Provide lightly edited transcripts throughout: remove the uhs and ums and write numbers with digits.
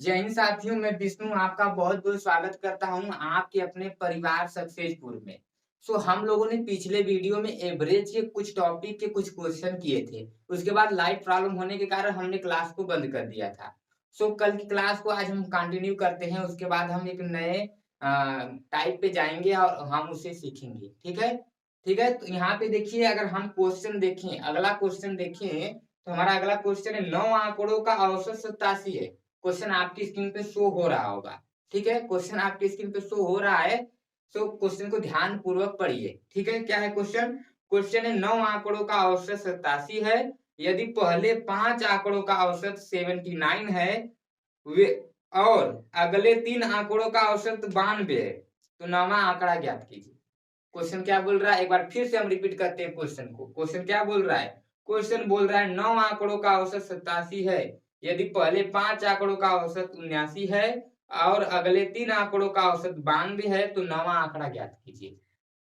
जय हिंद साथियों, मैं विष्णु आपका बहुत बहुत स्वागत करता हूं आपके अपने परिवार सक्सेसफुल में। हम लोगों ने पिछले वीडियो में एवरेज के कुछ टॉपिक के कुछ क्वेश्चन किए थे। उसके बाद लाइट प्रॉब्लम होने के कारण हमने क्लास को बंद कर दिया था। कल की क्लास को आज हम कंटिन्यू करते हैं। उसके बाद हम एक नए टाइप पे जाएंगे और हम उसे सीखेंगे। ठीक है, ठीक है। तो यहाँ पे देखिए, अगर हम क्वेश्चन देखें, अगला क्वेश्चन देखें, तो हमारा अगला क्वेश्चन है 9 आंकड़ों का औसत 87 है। क्वेश्चन आपकी स्क्रीन पे शो हो रहा होगा। ठीक है, क्वेश्चन आपकी स्क्रीन पे शो हो रहा है। क्वेश्चन को ध्यान पूर्वक पढ़िए। ठीक है, क्या है क्वेश्चन? क्वेश्चन है 9 आंकड़ों का औसत 87 है। यदि पहले 5 आंकड़ों का औसत 79 है वे और अगले 3 आंकड़ों का औसत 92 है, तो 9वां आंकड़ा ज्ञात कीजिए। क्वेश्चन क्या बोल रहा है? एक बार फिर से हम रिपीट करते हैं क्वेश्चन को। क्वेश्चन क्या बोल रहा है? क्वेश्चन बोल रहा है 9 आंकड़ों का औसत 87 है। यदि पहले 5 आंकड़ों का औसत 79 है और अगले 3 आंकड़ों का औसत 92 है, तो 9वां आंकड़ा ज्ञात कीजिए।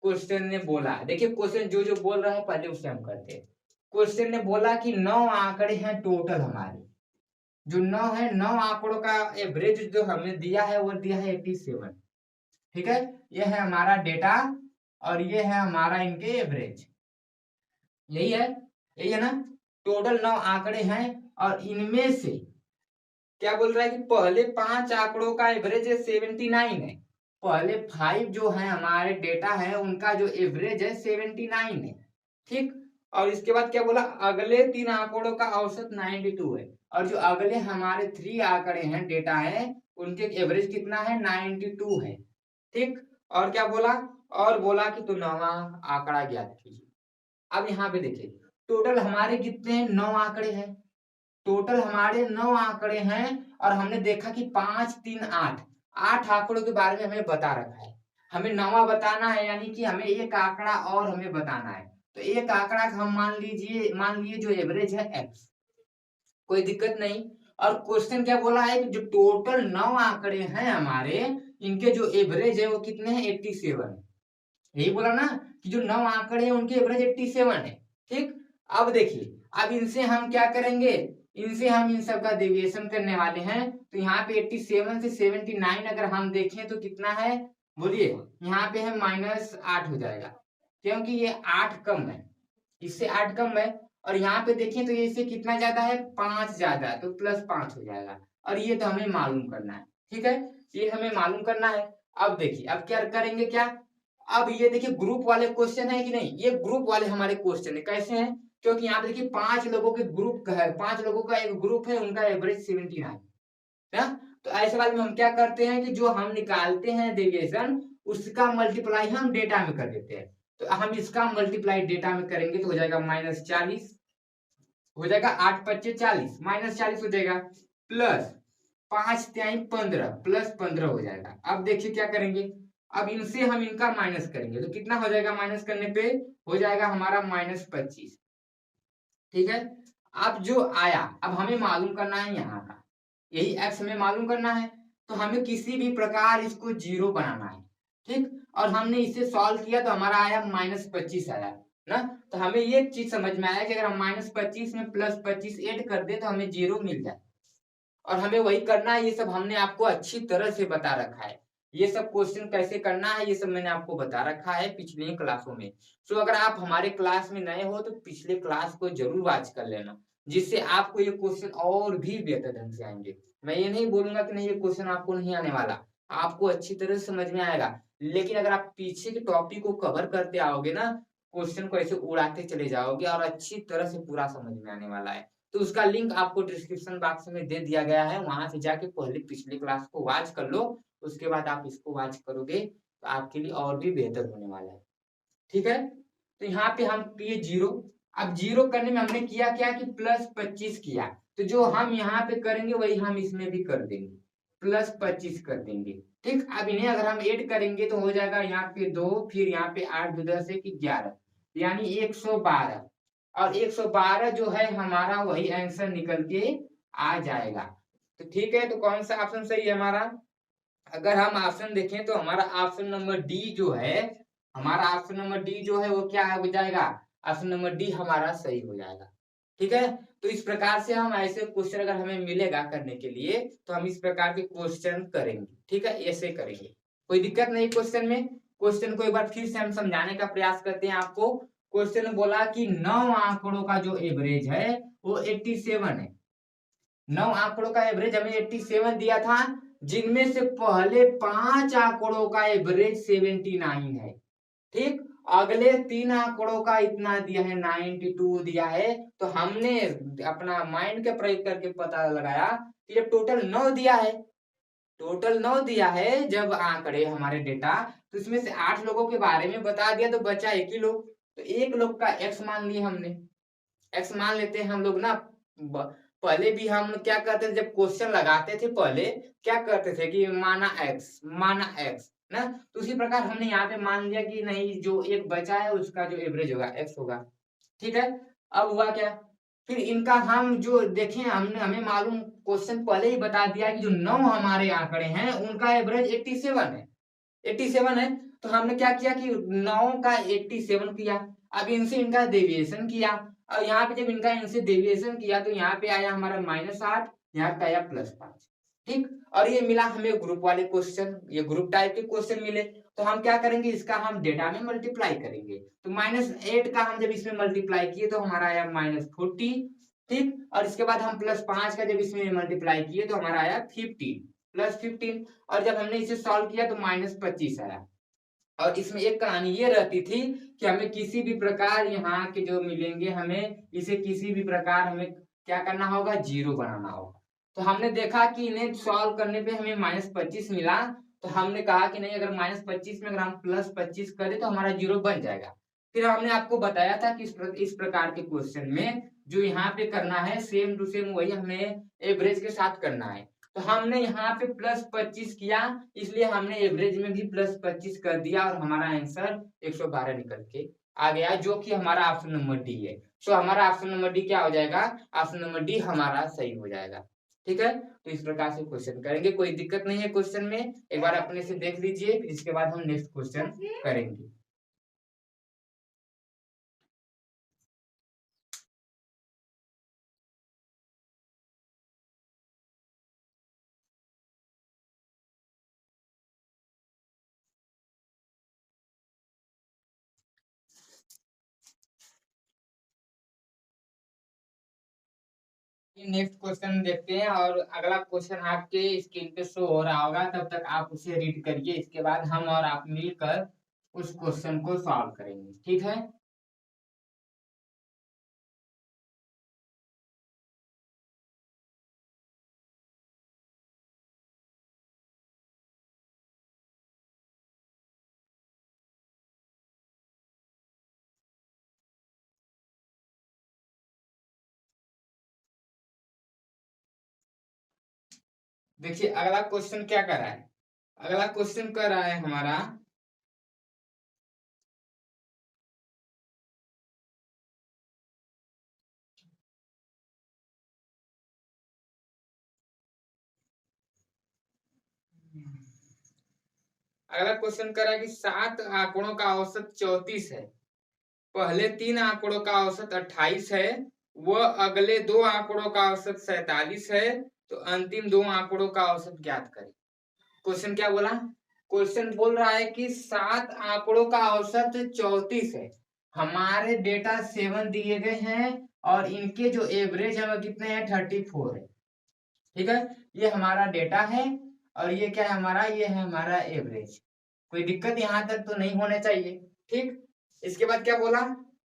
क्वेश्चन ने बोला, देखिए क्वेश्चन जो जो बोल रहा है पहले उसे हम करते हैं। क्वेश्चन ने बोला कि 9 आंकड़े हैं टोटल हमारे। जो 9 है, 9 आंकड़ों का एवरेज जो हमें दिया है वो दिया है 87। ठीक है, ये है हमारा डेटा और ये है हमारा इनके एवरेज। यही है, यही है ना। टोटल 9 आंकड़े हैं और इनमें से क्या बोल रहा है कि पहले 5 आंकड़ों का एवरेज 79 है। पहले 5 जो है हमारे डेटा है उनका जो एवरेज है 79 है। ठीक, और इसके बाद क्या बोला? अगले 3 आंकड़ों का औसत 92 है और जो अगले हमारे 3 आंकड़े हैं डेटा है उनके एवरेज कितना है? 92 है। ठीक, और क्या बोला? और बोला कि तो 9वां आंकड़ा ज्ञात कीजिए। अब यहाँ पे देखिए, टोटल हमारे कितने हैं? 9 आंकड़े हैं। टोटल हमारे 9 आंकड़े हैं और हमने देखा कि 5 3 8 8 आंकड़ों के बारे में हमें बता रखा है। हमें 9वां बताना है, यानी कि हमें एक आंकड़ा और हमें बताना है। तो एक आंकड़ा हम मान लिए जो एवरेज है x, कोई दिक्कत नहीं। और क्वेश्चन क्या बोला है कि जो टोटल 9 आंकड़े हैं हमारे, इनके जो एवरेज है वो कितने हैं? 87। यही बोला ना कि जो 9 आंकड़े हैं उनके एवरेज 87 है। ठीक, अब देखिए, अब इनसे हम क्या करेंगे? इनसे हम इन सब का डेविएशन करने वाले हैं। तो यहाँ पे 87 से 79 अगर हम देखें तो कितना है? बोलिए, यहाँ पे है -8 हो जाएगा, क्योंकि ये 8 कम है, इससे 8 कम है। और यहाँ पे देखें तो ये इससे कितना ज्यादा है? 5 ज्यादा है, तो +5 हो जाएगा। और ये तो हमें मालूम करना है। ठीक है, ये हमें मालूम करना है। अब देखिए, अब क्या करेंगे? क्या, अब ये देखिए ग्रुप वाले क्वेश्चन है कि नहीं? ये ग्रुप वाले हमारे क्वेश्चन है। कैसे हैं? क्योंकि यहाँ पे देखिए 5 लोगों के ग्रुप का है, 5 लोगों का एक ग्रुप है, उनका एवरेज 79 है। तो ऐसे वाले में हम क्या करते हैं कि जो हम निकालते हैं डेविएशन, उसका मल्टीप्लाई हम डेटा में कर देते हैं। तो हम इसका मल्टीप्लाई डेटा में करेंगे तो हो जाएगा -40, हो जाएगा 8 25 40, -40 हो जाएगा, प्लस 5 तिहाई 15, +15 हो जाएगा। अब देखिए क्या करेंगे? अब इनसे हम इनका माइनस करेंगे तो कितना हो जाएगा? माइनस करने पे हो जाएगा हमारा -25। ठीक है, अब जो आया, अब हमें मालूम करना है यहाँ का, यही x हमें मालूम करना है। तो हमें किसी भी प्रकार इसको 0 बनाना है। ठीक, और हमने इसे सॉल्व किया तो हमारा आया -25 आया ना। तो हमें ये चीज समझ में आया कि अगर हम -25 में +25 ऐड कर दे तो हमें 0 मिल जाए। और हमें वही करना है। ये सब हमने आपको अच्छी तरह से बता रखा है। ये सब क्वेश्चन कैसे करना है ये सब मैंने आपको बता रखा है पिछली क्लासों में। अगर आप हमारे क्लास में नए हो तो पिछले क्लास को जरूर वॉच कर लेना, जिससे आपको ये क्वेश्चन और भी बेहतर ढंग से आएंगे। मैं ये नहीं बोलूंगा कि नहीं ये क्वेश्चन आपको नहीं आने वाला, आपको अच्छी तरह से समझ में आएगा। लेकिन अगर आप पीछे के टॉपिक को कवर करते आओगे ना, क्वेश्चन को ऐसे उड़ाते चले जाओगे और अच्छी तरह से पूरा समझ में आने वाला है। तो उसका लिंक आपको डिस्क्रिप्शन बॉक्स में दे दिया गया है, वहां से जाके पहले पिछली क्लास को वॉच कर लो। उसके बाद आप इसको वॉच करोगे तो आपके लिए और भी बेहतर होने वाला है। ठीक है, तो यहाँ पे हम किए 0। अब 0 करने में हमने किया क्या कि +25 किया, तो जो हम यहाँ पे करेंगे वही हम इसमें भी कर देंगे, +25 कर देंगे। ठीक, अब इन्हें अगर हम ऐड करेंगे तो हो जाएगा यहाँ पे 2, फिर यहाँ पे 8 2 10 1 11, यानी 112। और 112 जो है हमारा वही आंसर निकल के आ जाएगा। तो ठीक है, तो कौन सा ऑप्शन सही है हमारा? अगर हम ऑप्शन देखें तो हमारा ऑप्शन नंबर डी जो है, हमारा ऑप्शन नंबर डी जो है वो क्या हो जाएगा? ऑप्शन नंबर डी हमारा सही हो जाएगा। ठीक है। तो इस प्रकार से हम ऐसे क्वेश्चन अगर हमें मिलेगा करने के लिए तो हम इस प्रकार के क्वेश्चन करेंगे। ठीक है, ऐसे करेंगे, कोई दिक्कत नहीं क्वेश्चन में। क्वेश्चन को एक बार फिर से हम समझाने का प्रयास करते हैं आपको। क्वेश्चन में बोला कि 9 आंकड़ों का जो एवरेज है वो 87 है। 9 आंकड़ों का एवरेज हमें 87 दिया था, जिनमें से पहले 5 आंकड़ों का एवरेज 79 है। ठीक, अगले 3 आंकड़ों का इतना दिया है 92 दिया है। तो हमने अपना माइंड का प्रयोग करके पता लगाया कि जब टोटल 9 दिया है, टोटल 9 दिया है जब आंकड़े हमारे डेटा, तो इसमें से 8 लोगों के बारे में बता दिया तो बचा एक ही लोग। तो एक लोग का एक्स मान लिए हमने, एक्स मान लेते हैं हम लोग ना। पहले भी हम क्या करते थे जब क्वेश्चन लगाते थे, पहले क्या करते थे कि माना एक्स ना। तो उसी प्रकार हमने यहाँ पे मान लिया कि नहीं, जो एक बचा है उसका जो एवरेज होगा एक्स होगा। ठीक है, अब हुआ क्या, फिर इनका हम जो देखें, हमने हमें मालूम क्वेश्चन पहले ही बता दिया कि जो 9 हमारे आंकड़े हैं उनका एवरेज 87 है। 87 है, तो हमने क्या किया कि 9 का 87 किया। अब इनसे इनका डेविएशन किया, और यहाँ पे जब इनका इनसे डेविएशन किया तो यहाँ पे आया हमारा -8, यहाँ पे आया +5। ठीक, और ये मिला हमें ग्रुप वाले क्वेश्चन, ये ग्रुप टाइप के क्वेश्चन मिले। तो हम क्या करेंगे, इसका हम डेटा में मल्टीप्लाई करेंगे। तो -8 का हम जब इसमें मल्टीप्लाई किए तो हमारा आया -40। ठीक, और इसके बाद हम +5 का जब इसमें मल्टीप्लाई किए तो हमारा आया 15, +15। और जब हमने इसे सॉल्व किया तो -25 आया। और इसमें एक कहानी ये रहती थी कि हमें किसी भी प्रकार यहाँ के जो मिलेंगे, हमें इसे किसी भी प्रकार हमें क्या करना होगा, 0 बनाना होगा। तो हमने देखा कि इन्हें सॉल्व करने पे हमें -25 मिला। तो हमने कहा कि नहीं, अगर -25 में अगर हम +25 करें तो हमारा 0 बन जाएगा। फिर हमने आपको बताया था कि इस प्रकार के क्वेश्चन में जो यहाँ पे करना है सेम टू सेम वही हमें एवरेज के साथ करना है। तो हमने यहाँ पे +25 किया, इसलिए हमने एवरेज में भी +25 कर दिया और हमारा आंसर 112 निकल के आ गया, जो कि हमारा ऑप्शन नंबर डी है। सो हमारा ऑप्शन नंबर डी क्या हो जाएगा, ऑप्शन नंबर डी हमारा सही हो जाएगा। ठीक है, तो इस प्रकार से क्वेश्चन करेंगे, कोई दिक्कत नहीं है क्वेश्चन में। एक बार अपने से देख लीजिए, इसके बाद हम नेक्स्ट क्वेश्चन करेंगे। नेक्स्ट क्वेश्चन देखते हैं, और अगला क्वेश्चन आपके स्क्रीन पे शो हो रहा होगा, तब तक आप उसे रीड करिए। इसके बाद हम और आप मिलकर उस क्वेश्चन को सॉल्व करेंगे। ठीक है, देखिए अगला क्वेश्चन क्या कर रहा है। अगला क्वेश्चन कर रहा है हमारा, अगला क्वेश्चन कर रहा है कि 7 आंकड़ों का औसत 34 है, पहले 3 आंकड़ों का औसत 28 है, वह अगले 2 आंकड़ों का औसत 47 है, तो अंतिम 2 आंकड़ों का औसत ज्ञात करें। क्वेश्चन क्या बोला, क्वेश्चन बोल रहा है कि 7 आंकड़ों का औसत 34 है, हमारे डेटा 7 दिए गए हैं, और इनके जो एवरेज है वो कितने हैं, 34 है। ठीक है, ये हमारा डेटा है, और ये क्या है हमारा, ये है हमारा एवरेज। कोई दिक्कत यहाँ तक तो नहीं होने चाहिए। ठीक, इसके बाद क्या बोला,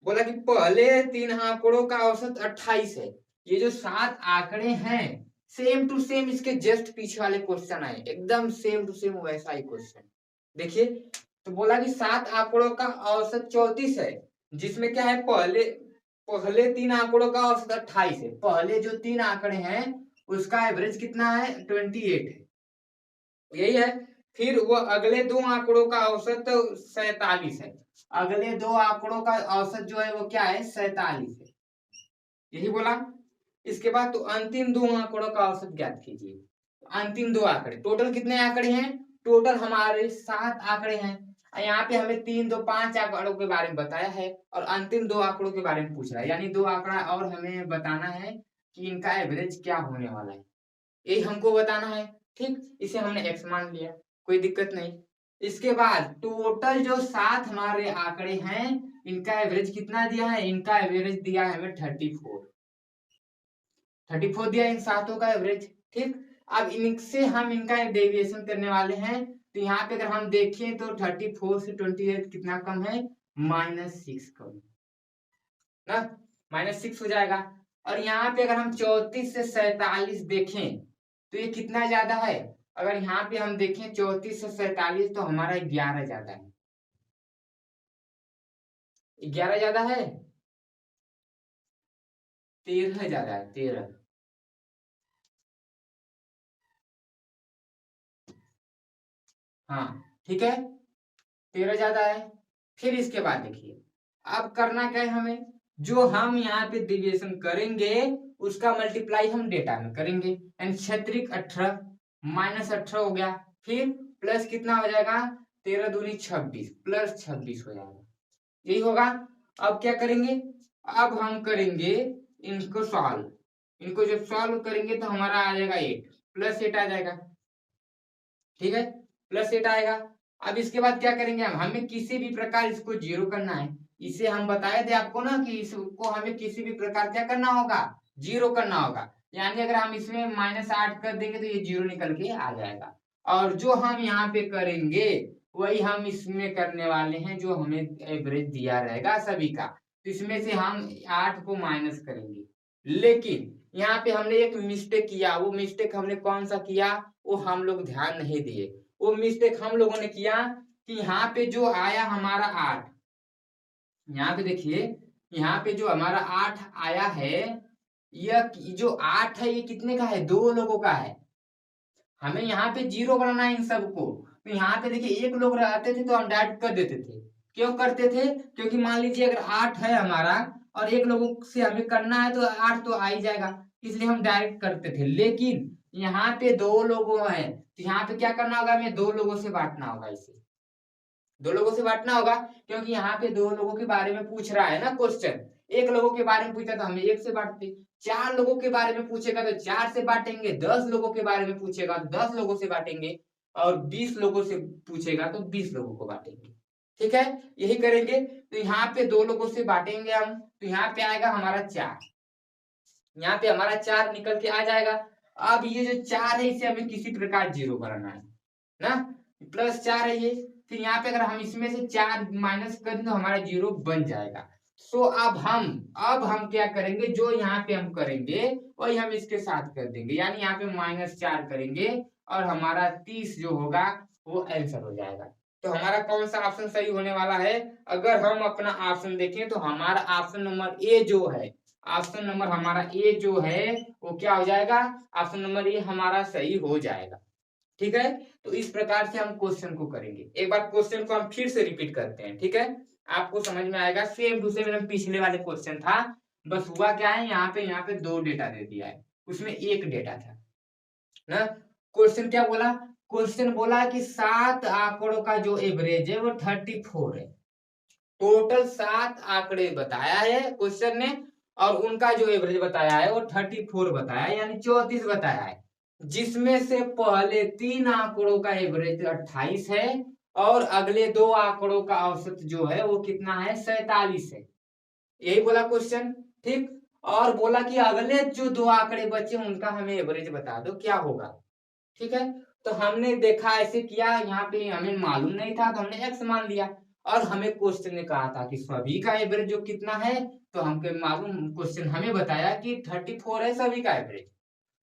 बोला कि पहले 3 आंकड़ों का औसत 28 है। ये जो 7 आंकड़े हैं सेम टू सेम इसके जस्ट पीछे वाले क्वेश्चन आए, एकदम सेम टू सेम वैसा ही क्वेश्चन। देखिए, तो बोला कि 7 आंकड़ों का औसत 34 है, जिसमें क्या है, पहले पहले 3 आंकड़ों का औसत 28 है। पहले जो 3 आंकड़े हैं उसका एवरेज कितना है, 28 है, यही है। फिर वो अगले 2 आंकड़ों का औसत 47 है, अगले 2 आंकड़ों का औसत जो है वो क्या है, 47 है, यही बोला। इसके बाद तो अंतिम 2 आंकड़ों का औसत ज्ञात कीजिए। अंतिम 2 आंकड़े, टोटल कितने आंकड़े हैं, टोटल हमारे 7 आंकड़े हैं। यहाँ पे हमें 3, 2, 5 आंकड़ों के बारे में बताया है और अंतिम 2 आंकड़ों के बारे में पूछ रहा है, यानी 2 आंकड़ा और हमें बताना है कि इनका एवरेज क्या होने वाला है, यही हमको बताना है। ठीक, इसे हमने x मान लिया, कोई दिक्कत नहीं। इसके बाद टोटल जो 7 हमारे आंकड़े हैं, इनका एवरेज कितना दिया है, इनका एवरेज दिया है हमें 34 दिया इन सातों का एवरेज। ठीक, अब इनसे हम इनका डेविएशन करने वाले हैं, तो यहाँ पे अगर हम देखें तो 34 से 28 कितना कम है, -6 कम ना, -6 हो जाएगा। और यहाँ पे अगर हम 34 से 47 देखें तो ये कितना ज्यादा है, अगर यहाँ पे हम देखें 34 से 47 तो हमारा 11 ज्यादा है, 11 ज्यादा है, 13 ज्यादा है, 13। हाँ ठीक है, 13 ज्यादा है। फिर इसके बाद देखिए, अब करना क्या है हमें, जो हम यहाँ पे डिविएशन करेंगे उसका मल्टीप्लाई हम डेटा में करेंगे, यानी 36 18 -18 हो गया, फिर प्लस कितना हो जाएगा, 13 दूनी 26 प्लस 26 हो जाएगा, यही होगा। अब क्या करेंगे, अब हम करेंगे इनको सॉल्व, इनको जब सॉल्व करेंगे तो हमारा आ जाएगा 8 +8 आ जाएगा, ठीक है, +8 आएगा। अब इसके बाद क्या करेंगे, हम हमें किसी भी प्रकार इसको जीरो करना है, इसे हम बताए थे आपको ना कि इसको हमें किसी भी प्रकार क्या करना होगा, जीरो करना होगा, यानी अगर हम इसमें -8 कर देंगे तो ये जीरो निकल के आ जाएगा। और जो हम यहाँ पे करेंगे वही हम इसमें करने वाले हैं, जो हमें एवरेज दिया रहेगा सभी का, तो इसमें से हम 8 को माइनस करेंगे। लेकिन यहाँ पे हमने एक मिस्टेक किया, वो मिस्टेक हमने कौन सा किया, वो हम लोग ध्यान नहीं दिए। वो मिस्टेक हम लोगों ने किया कि यहाँ पे जो आया हमारा 8, यहाँ पे देखिए, यहाँ पे जो हमारा 8 आया है, यह जो 8 है ये कितने का है, 2 लोगों का है। हमें यहाँ पे जीरो बनाना है इन सबको, तो यहाँ पे देखिए एक लोग रहते थे तो हम डायरेक्ट कर देते थे। क्यों करते थे, क्योंकि मान लीजिए अगर 8 है हमारा और एक लोगों से हमें करना है तो 8 तो आ ही जाएगा, इसलिए हम डायरेक्ट करते थे। लेकिन यहाँ पे 2 लोगों हैं तो यहाँ पे क्या करना होगा, हमें 2 लोगों से बांटना होगा, इसे 2 लोगों से बांटना होगा, क्योंकि यहाँ पे 2 लोगों के बारे में पूछ रहा है ना क्वेश्चन। एक लोगों के बारे में पूछा तो हमें 1 से बांटते, 4 लोगों के बारे में पूछेगा तो 4 से बांटेंगे, 10 लोगों के बारे में पूछेगा तो 10 लोगों से बांटेंगे, और 20 लोगों से पूछेगा तो 20 लोगों को बांटेंगे। ठीक है, यही करेंगे। तो यहाँ पे 2 लोगों से बांटेंगे हम, तो यहाँ पे आएगा हमारा 4, यहाँ पे हमारा 4 निकल के आ जाएगा। अब ये जो 4 है इसे हमें किसी प्रकार जीरो बनाना है ना, +4 है ये, फिर यहाँ पे अगर हम इसमें से 4 माइनस कर दें तो हमारा जीरो बन जाएगा। सो अब हम क्या करेंगे, जो यहाँ पे हम करेंगे वही हम इसके साथ कर देंगे, यानी यहाँ पे -4 करेंगे और हमारा 30 जो होगा वो आंसर हो जाएगा। तो हमारा कौन सा ऑप्शन सही होने वाला है, अगर हम अपना ऑप्शन देखें तो हमारा ऑप्शन नंबर ए जो है, ऑप्शन नंबर हमारा ए जो है वो क्या हो जाएगा, ऑप्शन नंबर ए हमारा सही हो जाएगा। ठीक है, तो इस प्रकार से हम क्वेश्चन को करेंगे। एक बार क्वेश्चन को हम फिर से रिपीट करते हैं, ठीक है, आपको समझ में आएगा। सेम टू सेम पिछले वाले क्वेश्चन था, बस हुआ क्या है, यहाँ पे 2 डेटा दे दिया है, उसमें 1 डेटा था ना। क्वेश्चन क्या बोला, क्वेश्चन बोला कि 7 आंकड़ों का जो एवरेज है वो 34 है। टोटल 7 आंकड़े बताया है क्वेश्चन ने, और उनका जो एवरेज बताया है वो 34 बताया है, यानी 34 बताया है, जिसमें से पहले 3 आंकड़ों का एवरेज 28 है और अगले 2 आंकड़ों का औसत जो है वो कितना है, 47 है, यही बोला क्वेश्चन। ठीक, और बोला कि अगले जो 2 आंकड़े बचे उनका हमें एवरेज बता दो क्या होगा। ठीक है, तो हमने देखा ऐसे किया, यहाँ पे हमें मालूम नहीं था तो हमने x मान लिया, और हमें क्वेश्चन ने कहा था कि सभी का एवरेज जो कितना है, तो हमको मालूम, क्वेश्चन हमें बताया कि 34 है सभी का एवरेज,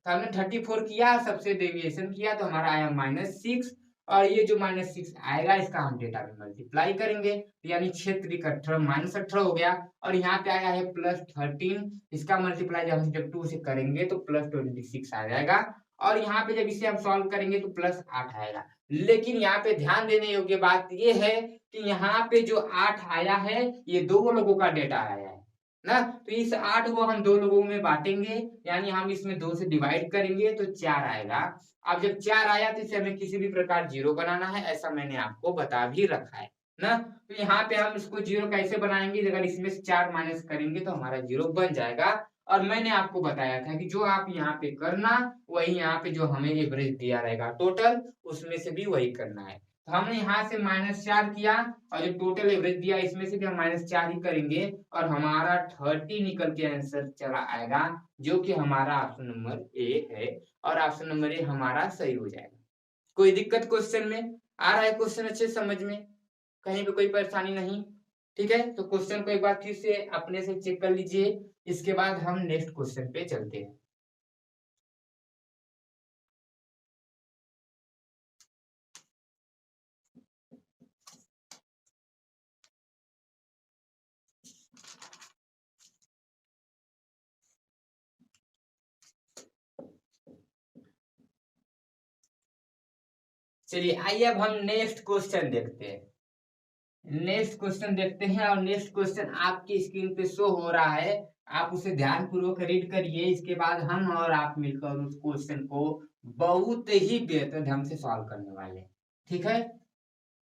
तो हमने 34 किया, सबसे डेविएशन किया तो हमारा आया -6, और ये जो -6 आएगा इसका हम डेटा में मल्टीप्लाई करेंगे, यानी 6×3 -18 हो गया, और यहाँ पे आया है +13, इसका मल्टीप्लाई जब हम जब 2 से करेंगे तो +26 आ जाएगा, और यहाँ पे जब इसे हम सॉल्व करेंगे तो +8 आएगा। लेकिन यहाँ पे ध्यान देने योग्य बात ये है कि यहाँ पे जो 8 आया है ये 2 लोगों का डेटा आया है ना, तो इस 8 को हम 2 लोगों में बांटेंगे, यानी हम इसमें 2 से डिवाइड करेंगे तो 4 आएगा। अब जब 4 आया तो इसे हमें किसी भी प्रकार जीरो बनाना है, ऐसा मैंने आपको बता भी रखा है। ना। तो यहाँ पे हम इसको जीरो कैसे बनाएंगे, अगर इसमें से 4 माइनस करेंगे तो हमारा जीरो बन जाएगा। और मैंने आपको बताया था कि जो आप यहाँ पे करना वही यहाँ पे जो हमें एवरेज दिया रहेगा टोटल उसमें से भी वही करना है। तो हमने यहाँ से -4 किया और जो टोटल एवरेज दिया इसमें से भी हम -4 ही करेंगे और हमारा 30 निकल के आंसर चला आएगा, जो कि हमारा ऑप्शन नंबर ए है। और ऑप्शन नंबर ए हमारा सही हो जाएगा। कोई दिक्कत क्वेश्चन में? आ रहा है क्वेश्चन अच्छे समझ में? कहीं पे कोई परेशानी नहीं? ठीक है, तो क्वेश्चन को एक बार फिर से अपने से चेक कर लीजिए, इसके बाद हम नेक्स्ट क्वेश्चन पे चलते हैं। चलिए आइए अब हम नेक्स्ट क्वेश्चन देखते हैं। नेक्स्ट क्वेश्चन देखते हैं और नेक्स्ट क्वेश्चन आपकी स्क्रीन पे शो हो रहा है, आप उसे ध्यान पूर्वक रीड करिए। इसके बाद हम और आप मिलकर उस क्वेश्चन को बहुत ही बेहतर ढंग से सॉल्व करने वाले हैं। ठीक है,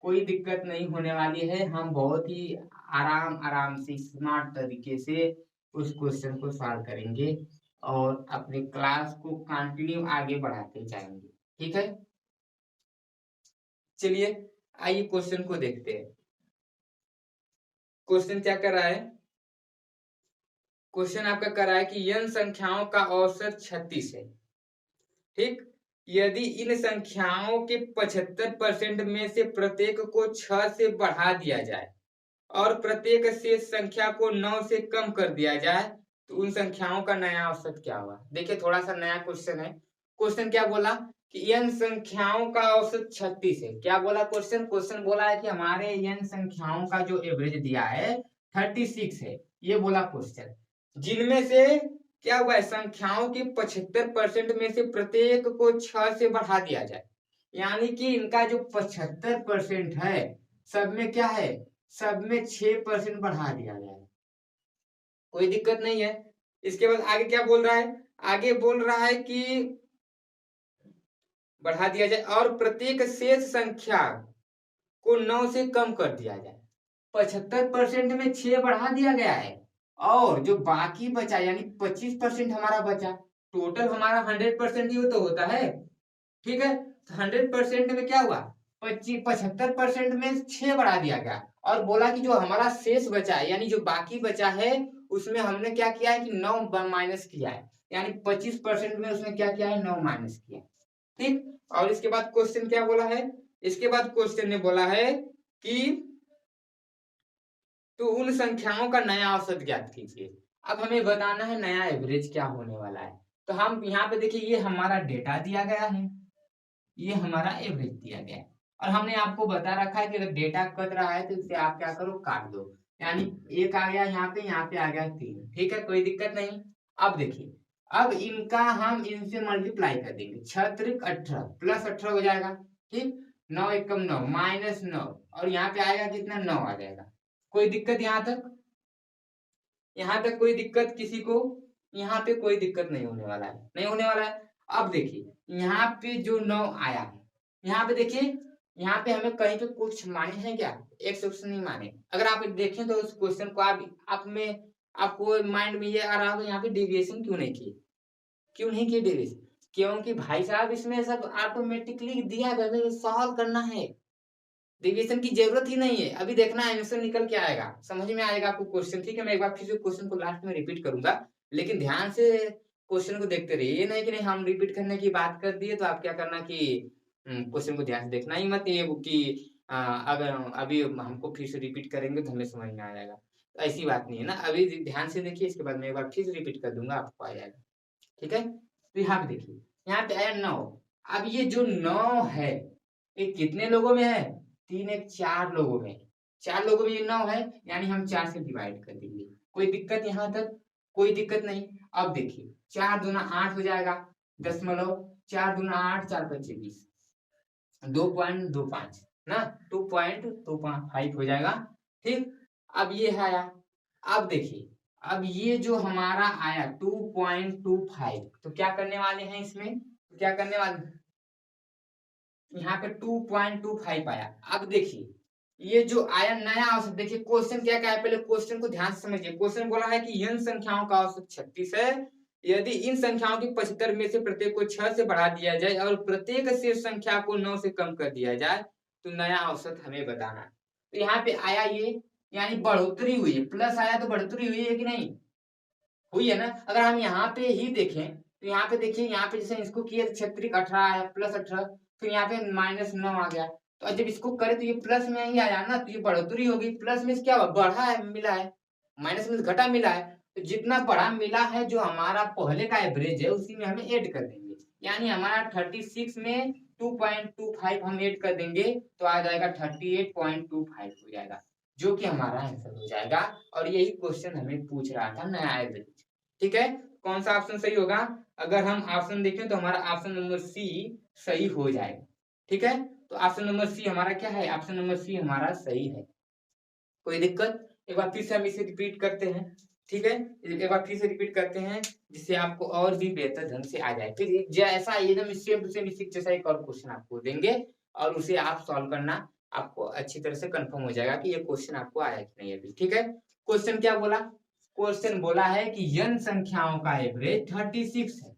कोई दिक्कत नहीं होने वाली है, हम बहुत ही आराम आराम से स्मार्ट तरीके से उस क्वेश्चन को सॉल्व करेंगे और अपने क्लास को कंटिन्यू आगे बढ़ाते जाएंगे। ठीक है, चलिए आइए क्वेश्चन को देखते हैं। क्वेश्चन क्या कर रहा है? क्वेश्चन आपका कर रहा है कि n संख्याओं का औसत 36 है। ठीक, यदि इन संख्याओं के 75% में से प्रत्येक को 6 से बढ़ा दिया जाए और प्रत्येक शेष संख्या को 9 से कम कर दिया जाए तो उन संख्याओं का नया औसत क्या होगा? देखिए थोड़ा सा नया क्वेश्चन है। क्वेश्चन क्या बोला कि n संख्याओं का औसत 36 है। क्या बोला क्वेश्चन? क्वेश्चन बोला है कि हमारे n संख्याओं का जो एवरेज दिया है 36 है, ये बोला क्वेश्चन। जिनमें से क्या हुआ है, संख्याओं के 75% में से प्रत्येक को 6 से बढ़ा दिया जाए, यानी कि इनका जो 75% है सब में क्या है, सब में 6% बढ़ा दिया जाए। कोई दिक्कत नहीं है। इसके बाद आगे क्या बोल रहा है? आगे बोल रहा है कि बढ़ा दिया जाए और प्रत्येक शेष संख्या को 9 से कम कर दिया जाए। 75% में 6 बढ़ा दिया गया है और जो बाकी बचा यानी 25% हमारा बचा। टोटल हमारा 100% ही तो होता है। ठीक है, 100% में क्या हुआ, 75% में 6 बढ़ा दिया गया और बोला कि जो हमारा शेष बचा है यानी जो बाकी बचा है उसमें हमने क्या किया है कि 9 माइनस किया है, यानी 25% में उसने क्या किया है, 9 माइनस किया। ठीक, और इसके बाद क्वेश्चन क्या बोला है? इसके बाद क्वेश्चन ने बोला है कि तो उन संख्याओं का नया औसत ज्ञात कीजिए। अब हमें बताना है नया एवरेज क्या होने वाला है। तो हम यहाँ पे देखिए ये हमारा डेटा दिया गया है, ये हमारा एवरेज दिया गया है और हमने आपको बता रखा है कि अगर डेटा कट रहा है तो इसे आप क्या करो, काट दो। यानी एक आ गया यहाँ पे आ गया 3। ठीक है, कोई दिक्कत नहीं। अब देखिए, अब इनका हम इनसे मल्टीप्लाई कर देंगे। 6×18 प्लस 18 हो जाएगा। ठीक, 9 एकम 9 माइनस 9 और यहाँ पे आएगा कितना, 9 आ जाएगा। कोई दिक्कत यहाँ तक? यहाँ तक कोई दिक्कत किसी को? यहाँ पे कोई दिक्कत नहीं होने वाला है, नहीं होने वाला है। अब देखिए यहाँ पे जो 9 आया है, यहाँ पे देखिए, यहाँ पे हमें कहीं पे कुछ माने हैं क्या? एक से नहीं माने। अगर आप देखें तो उस क्वेश्चन को आप में आपको माइंड में ये आ रहा होगा यहाँ पे डेविएशन क्यों नहीं की, क्यों नहीं की डेविएशन? क्योंकि भाई साहब इसमें सब ऑटोमेटिकली दिया गया, सॉल्व करना है, डेविएशन की जरूरत ही नहीं है। अभी देखना आंसर निकल के आएगा, समझ में आएगा आपको क्वेश्चन। ठीक है, मैं एक बार फिर से क्वेश्चन को लास्ट में रिपीट करूंगा, लेकिन ध्यान से क्वेश्चन को देखते रहिए। ये नहीं कि नहीं हम रिपीट करने की बात कर दिए तो आप क्या करना कि क्वेश्चन को ध्यान से देखना ही मत, ये कि अगर अभी हमको फिर से रिपीट करेंगे तो हमें समझ में आ जाएगा। तो ऐसी बात नहीं है ना, अभी ध्यान से देखिए, इसके बाद मैं एक बार फिर से रिपीट कर दूंगा, आपको आ जाएगा। ठीक है, तो यहाँ पे देखिए, यहाँ पे आया 9। अब ये जो 9 है ये कितने लोगों में है? 3 1 4 लोगों में। 4 लोगों में ये 9 है, यानी हम 4 से डिवाइड कर देंगे। कोई दिक्कत यहाँ तक? कोई दिक्कत नहीं। अब देखिए 4 दूना 8 हो जाएगा, 4 दूना 8 4 5 20, 2.25 ना, 2.25 हो जाएगा। ठीक, अब ये है आया। अब देखिए, अब ये जो हमारा आया 2.25, तो क्या करने वाले हैं इसमें, क्या करने वाले, यहाँ पे 2.25 आया। अब देखिए ये जो आया नया औसत, देखिए क्वेश्चन क्या क्या है, पहले क्वेश्चन को ध्यान से समझिए। क्वेश्चन बोला है कि n संख्याओं का औसत 36 है, यदि इन संख्याओं की 75 में से प्रत्येक को 6 से बढ़ा दिया जाए और प्रत्येक शेष संख्या को 9 से कम कर दिया जाए तो नया औसत हमें बताना है। तो यहाँ पे आया ये, यानी बढ़ोतरी हुई है, प्लस आया तो बढ़ोतरी हुई है कि नहीं हुई है ना। अगर हम यहाँ पे ही देखें तो यहाँ पे देखिए, यहाँ पे जैसे इसको किए 36 18 आया, प्लस 18, फिर यहाँ पे -9 आ गया। तो जब इसको करे तो ये प्लस में ही आया ना, तो ये बढ़ोतरी होगी। प्लस में क्या हुआ, बढ़ा है, मिला है। माइनस में घटा मिला है, तो जितना बढ़ा मिला है जो हमारा पहले का एवरेज है उसी में हमें ऐड कर देंगे। यानी हमारा 36 में 2.25 हम ऐड कर देंगे तो आ जाएगा 38.25 हो जाएगा, जो कि हमारा आंसर हो जाएगा। और यही क्वेश्चन हमें पूछ रहा था, नया एवरेज। ठीक है, कौन सा ऑप्शन सही होगा? अगर हम ऑप्शन देखें तो हमारा ऑप्शन नंबर सी सही हो जाएगा। ठीक है, तो ऑप्शन नंबर सी हमारा क्या है, ऑप्शन नंबर सी हमारा सही है। कोई दिक्कत? एक बार फिर से हम इसे रिपीट करते हैं। ठीक है, एक बार फिर से रिपीट करते हैं जिससे आपको और भी बेहतर ढंग से आ जाए। फिर जैसा एकदम सेम टू सेम इसी जैसा एक और क्वेश्चन आपको देंगे और उसे आप सॉल्व करना, आपको अच्छी तरह से कंफर्म हो जाएगा कि ये क्वेश्चन आपको आया कि नहीं अभी। ठीक है, क्वेश्चन क्या बोला? क्वेश्चन बोला है कि n संख्याओं का एवरेज 36 है।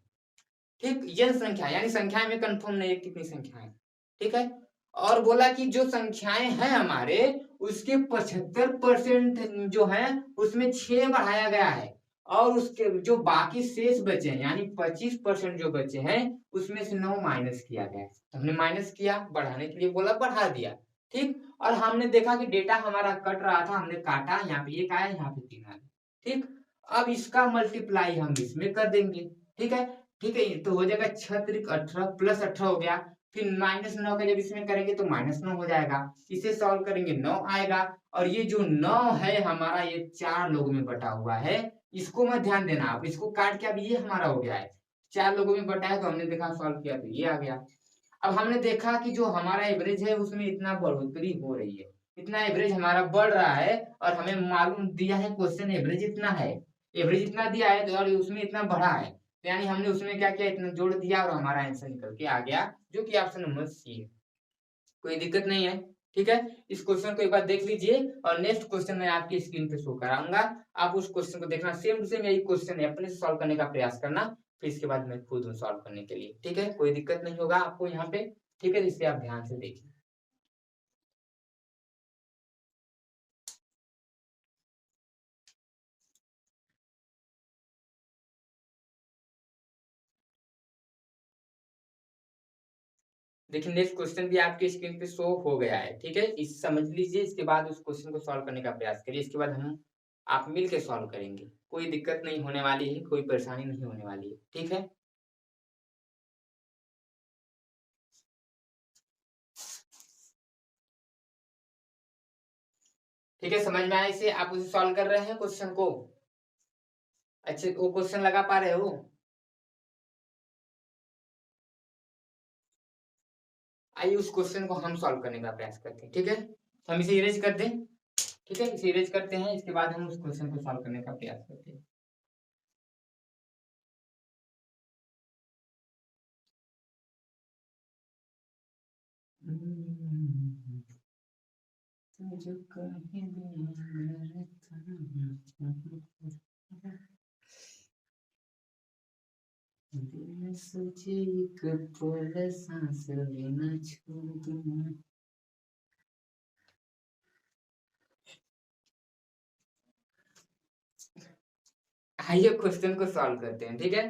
ठीक, n संख्या यानी संख्या में कंफर्म नहीं है कितनी संख्या है। ठीक है, और बोला कि जो संख्याएं हैं हमारे उसके 75% जो है उसमें 6 बढ़ाया गया है और उसके जो बाकी शेष बचे हैं यानी 25% जो बचे हैं उसमें से 9 माइनस किया गया है। हमने माइनस किया, बढ़ाने के लिए बोला, बढ़ा दिया। ठीक, और हमने देखा कि डेटा हमारा कट रहा था, हमने काटा, यहाँ पे 1 आया, यहाँ पे 3 आया। ठीक, अब इसका मल्टीप्लाई हम इसमें कर देंगे। ठीक है, ठीक है, तो हो जाएगा 6 त्रिक 18 प्लस 18 हो गया, फिर -9 का जब इसमें करेंगे तो -9 हो जाएगा। इसे सॉल्व करेंगे 9 आएगा, और ये जो 9 है हमारा ये 4 लोगों में बटा हुआ है, इसको मत ध्यान देना आप, इसको काट के अब ये हमारा हो गया है 4 लोगों में बटा है, तो हमने देखा सॉल्व किया तो ये आ गया। अब हमने देखा कि जो हमारा एवरेज है उसमें इतना बढ़ोतरी हो रही है, इतना एवरेज हमारा बढ़ रहा है, और हमें मालूम दिया है क्वेश्चन एवरेज इतना है, एवरेज इतना दिया है तो और उसमें इतना बढ़ा है, तो यानी हमने उसमें क्या किया, इतना जोड़ दिया और हमारा आंसर निकल के आ गया, जो कि ऑप्शन नंबर सी है। कोई दिक्कत नहीं है। ठीक है, इस क्वेश्चन को एक बार देख लीजिए और नेक्स्ट क्वेश्चन मैं आपकी स्क्रीन पे शो कराऊंगा। आप उस क्वेश्चन को देखना, सेम टू सेम यही क्वेश्चन है, अपने से सॉल्व करने का प्रयास करना, फिर इसके बाद मैं खुद हूँ सॉल्व करने के लिए। ठीक है, कोई दिक्कत नहीं होगा आपको यहाँ पे। ठीक है, इसे आप ध्यान से देखिए। देखिए नेक्स्ट क्वेश्चन भी आपके स्क्रीन पे शो हो गया है। ठीक है, इस समझ लीजिए, इसके बाद उस क्वेश्चन को सॉल्व करने का प्रयास करिए, इसके बाद हम आप मिल के सॉल्व करेंगे। कोई दिक्कत नहीं होने वाली है, कोई परेशानी नहीं होने वाली है। ठीक है, ठीक है, समझ में आया इसे? आप उसे सॉल्व कर रहे हैं क्वेश्चन को? अच्छे, वो क्वेश्चन लगा पा रहे हो? आइए उस क्वेश्चन को हम सॉल्व करने का प्रयास करते हैं। ठीक है, तो हम इसे इरेज कर दें। ठीक है, इसे इरेज करते हैं, इसके बाद हम उस क्वेश्चन को सॉल्व करने का प्रयास करते हैं। जो कहीं बिन सोचे एक पल सांस लेना छोड़ दूं। आइए क्वेश्चन को सॉल्व करते हैं। ठीक है,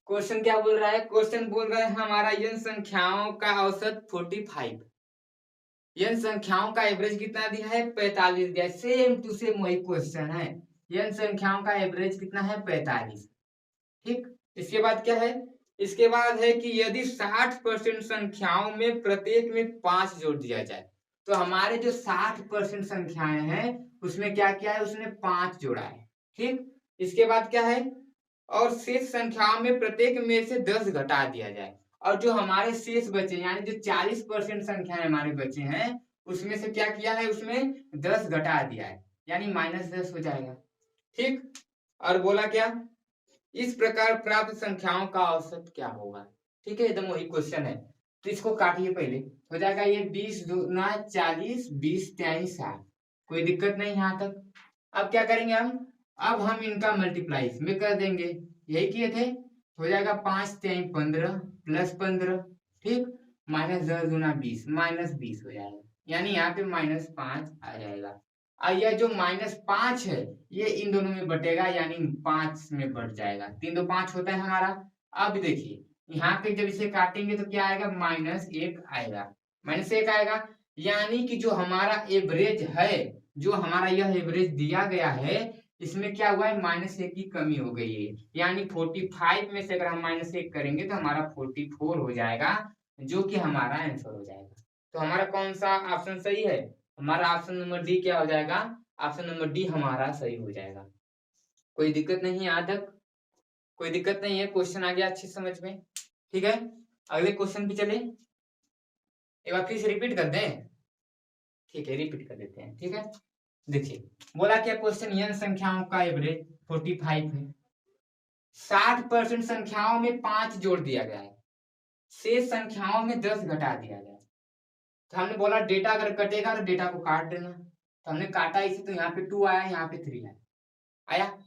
क्वेश्चन क्या बोल रहा है? क्वेश्चन बोल रहा है हमारा n संख्याओं का औसत 45, n संख्याओं का एवरेज कितना दिया है? 45 दिया है। सेम टू सेम वही क्वेश्चन है, n संख्याओं का एवरेज कितना है? 45। ठीक, इसके बाद क्या है? इसके बाद है कि यदि 60% संख्याओं में प्रत्येक में 5 जोड़ दिया जाए, तो हमारे जो 60% संख्याएं हैं उसमें क्या किया है? उसने 5 जोड़ा है। ठीक, इसके बाद क्या है? और शेष संख्याओं में प्रत्येक में से 10 घटा दिया जाए, और जो हमारे शेष बचे यानी जो 40% संख्याएं हमारे बचे हैं उसमें से क्या किया है? उसमें 10 घटा दिया है, यानी -10 हो जाएगा। ठीक, और बोला क्या? इस प्रकार प्राप्त संख्याओं का औसत क्या होगा? ठीक है, एकदम वही क्वेश्चन है। तो इसको काटिए पहले, हो जाएगा ये 20 दूना 40, 20 23 60, कोई दिक्कत नहीं यहाँ तक। अब क्या करेंगे हम, अब हम इनका मल्टीप्लाई इसमें कर देंगे, यही किए थे। हो जाएगा 5 3 15 प्लस 15, ठीक, माइनस 10 दूना 20, -20 हो जाएगा, यानी यहाँ पे -5 आ जाएगा। और यह जो -5 है ये इन दोनों में बटेगा, यानी 5 में बट जाएगा, 3 2 5 होता है हमारा। अब देखिए यहाँ पे जब इसे काटेंगे तो क्या आएगा, -1 आएगा, -1 आएगा, यानी कि जो हमारा एवरेज है, जो हमारा यह एवरेज दिया गया है, इसमें क्या हुआ है, -1 की कमी हो गई है, यानी 45 में से अगर हम -1 करेंगे तो हमारा 44 हो जाएगा, जो कि हमारा आंसर हो जाएगा। तो हमारा कौन सा ऑप्शन सही है, हमारा ऑप्शन नंबर डी क्या हो जाएगा, ऑप्शन नंबर डी हमारा सही हो जाएगा। कोई दिक्कत नहीं है यहाँ तक, कोई दिक्कत नहीं है, क्वेश्चन आ गया अच्छे समझ में, ठीक है। अगले क्वेश्चन पे चले, एक बार फिर से रिपीट कर दें, ठीक है रिपीट कर देते हैं, ठीक है। देखिए बोला क्या क्वेश्चन, n संख्याओं का एवरेज 45 है, 60% संख्याओं में 5 जोड़ दिया गया है, शेष संख्याओं में 10 घटा दिया गया है। तो हमने बोला डेटा अगर कटेगा तो डेटा को काट देना, तो हमने काटा इसे, तो यहाँ पे 2 आया, यहाँ पे 3 आया।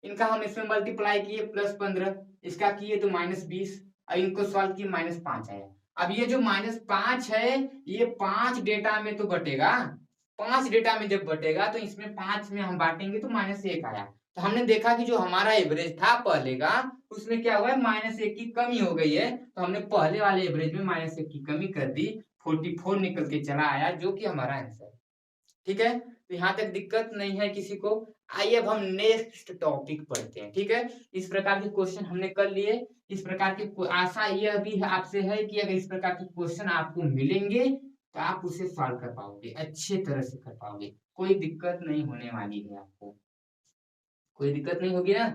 इनका हम इसमें मल्टीप्लाई किए +15, इसका किए तो -20, और इनको सॉल्व किए -5 आया। अब ये जो -5 है ये 5 डेटा में तो बटेगा, 5 डेटा में जब बटेगा तो इसमें 5 में हम बांटेंगे तो -1 आया। तो हमने देखा कि जो हमारा एवरेज था पहले का, उसमें क्या हुआ है, -1 की कमी हो गई है, तो हमने पहले वाले एवरेज में -1 की कमी कर दी, 44 निकल के चला आया, जो कि हमारा आंसर है, ठीक है। तो यहाँ तक दिक्कत नहीं है किसी को। आइए अब हम नेक्स्ट टॉपिक पढ़ते हैं, ठीक है। इस प्रकार के क्वेश्चन हमने कर लिए, इस प्रकार के आशा यह भी है आपसे है कि अगर इस प्रकार के क्वेश्चन आपको मिलेंगे तो आप उसे सॉल्व कर पाओगे, अच्छे तरह से कर पाओगे, कोई दिक्कत नहीं होने वाली है आपको, कोई दिक्कत नहीं होगी ना,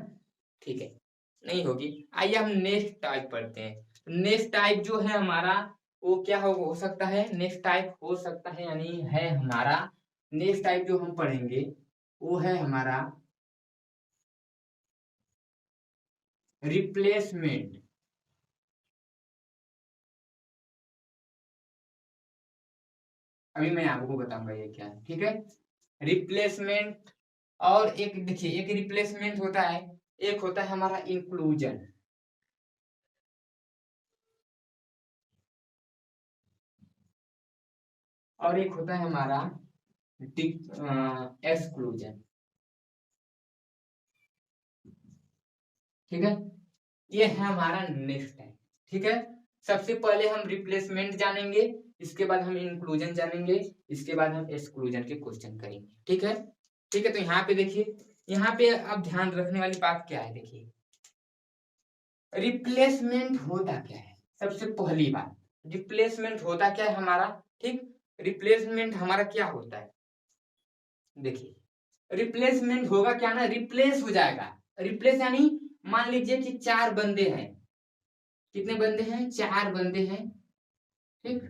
ठीक है, नहीं होगी। आइए हम नेक्स्ट टाइप पढ़ते हैं। नेक्स्ट टाइप जो है हमारा वो क्या हो सकता है, नेक्स्ट टाइप हो सकता है, यानी है हमारा नेक्स्ट टाइप जो हम पढ़ेंगे वो है हमारा रिप्लेसमेंट। अभी मैं आपको बताऊंगा ये क्या है, ठीक है। रिप्लेसमेंट, और एक देखिए, एक रिप्लेसमेंट होता है, एक होता है हमारा इंक्लूजन, और एक होता है हमारा एक्सक्लूजन, ठीक है। ये है हमारा नेक्स्ट टाइप, ठीक है। सबसे पहले हम रिप्लेसमेंट जानेंगे, इसके बाद हम इंक्लूजन जानेंगे, इसके बाद हम एक्सक्लूजन के क्वेश्चन करेंगे, ठीक है। ठीक है, तो यहाँ पे देखिए, यहाँ पे अब ध्यान रखने वाली बात क्या है, देखिए रिप्लेसमेंट होता क्या है। सबसे पहली बात, रिप्लेसमेंट होता क्या है हमारा, ठीक। रिप्लेसमेंट हमारा क्या होता है, देखिए रिप्लेसमेंट होगा क्या ना, रिप्लेस हो जाएगा। रिप्लेस यानी मान लीजिए कि 4 बंदे हैं, कितने बंदे हैं, 4 बंदे हैं, ठीक।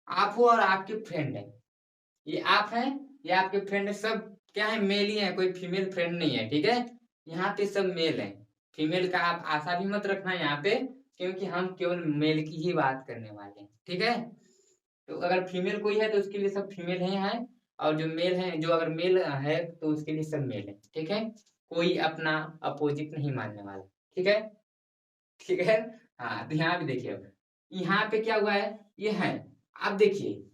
आप हो और आपके फ्रेंड है, ये आप हैं, ये आपके फ्रेंड है, सब क्या है, मेल ही है, कोई फीमेल फ्रेंड नहीं है, ठीक है। यहाँ पे सब मेल है, फीमेल का आप आशा भी मत रखना यहाँ पे, क्योंकि हम केवल मेल की ही बात करने वाले हैं, ठीक है। तो अगर फीमेल कोई है तो उसके लिए सब फीमेल ही है, और जो मेल है, जो अगर मेल है तो उसके लिए सब मेल है, ठीक है। कोई अपना अपोजिट नहीं मानने वाला, ठीक है, ठीक है। हाँ, तो यहाँ पे देखिए, अब यहाँ पे क्या हुआ है, ये है, अब देखिए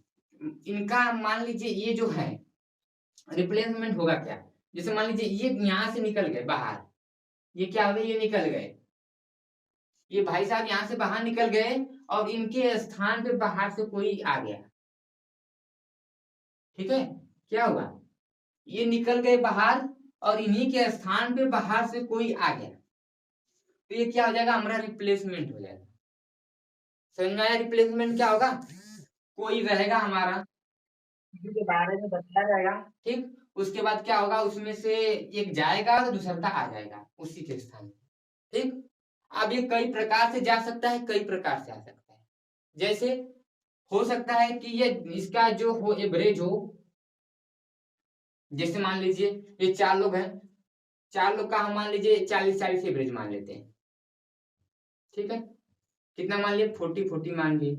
इनका मान लीजिए ये जो है रिप्लेसमेंट होगा क्या, जैसे मान लीजिए ये यहाँ से निकल गए बाहर, ये क्या हो गए, ये निकल गए, ये भाई साहब यहाँ से बाहर निकल गए, और इनके स्थान पे बाहर से कोई आ गया, ठीक है। क्या हुआ, ये निकल गए बाहर, और इन्हीं के स्थान पे बाहर से कोई आ गया, तो ये क्या हो जाएगा, हमारा रिप्लेसमेंट हो जाएगा। समझ में आया, रिप्लेसमेंट क्या होगा, कोई रहेगा हमारा के बारे में बताया जाएगा, ठीक। उसके बाद क्या होगा, उसमें से एक जाएगा तो दूसरा आ जाएगा उसी के स्थान पे, ठीक। अब ये कई प्रकार से जा सकता है, कई प्रकार से आ सकता है, जैसे हो सकता है कि ये इसका जो हो एवरेज हो, जैसे मान लीजिए ये 4 लोग हैं, 4 लोग का हम मान लीजिए 40-40 एवरेज मान लेते हैं, ठीक है। कितना मान लिए 40 मान लिए।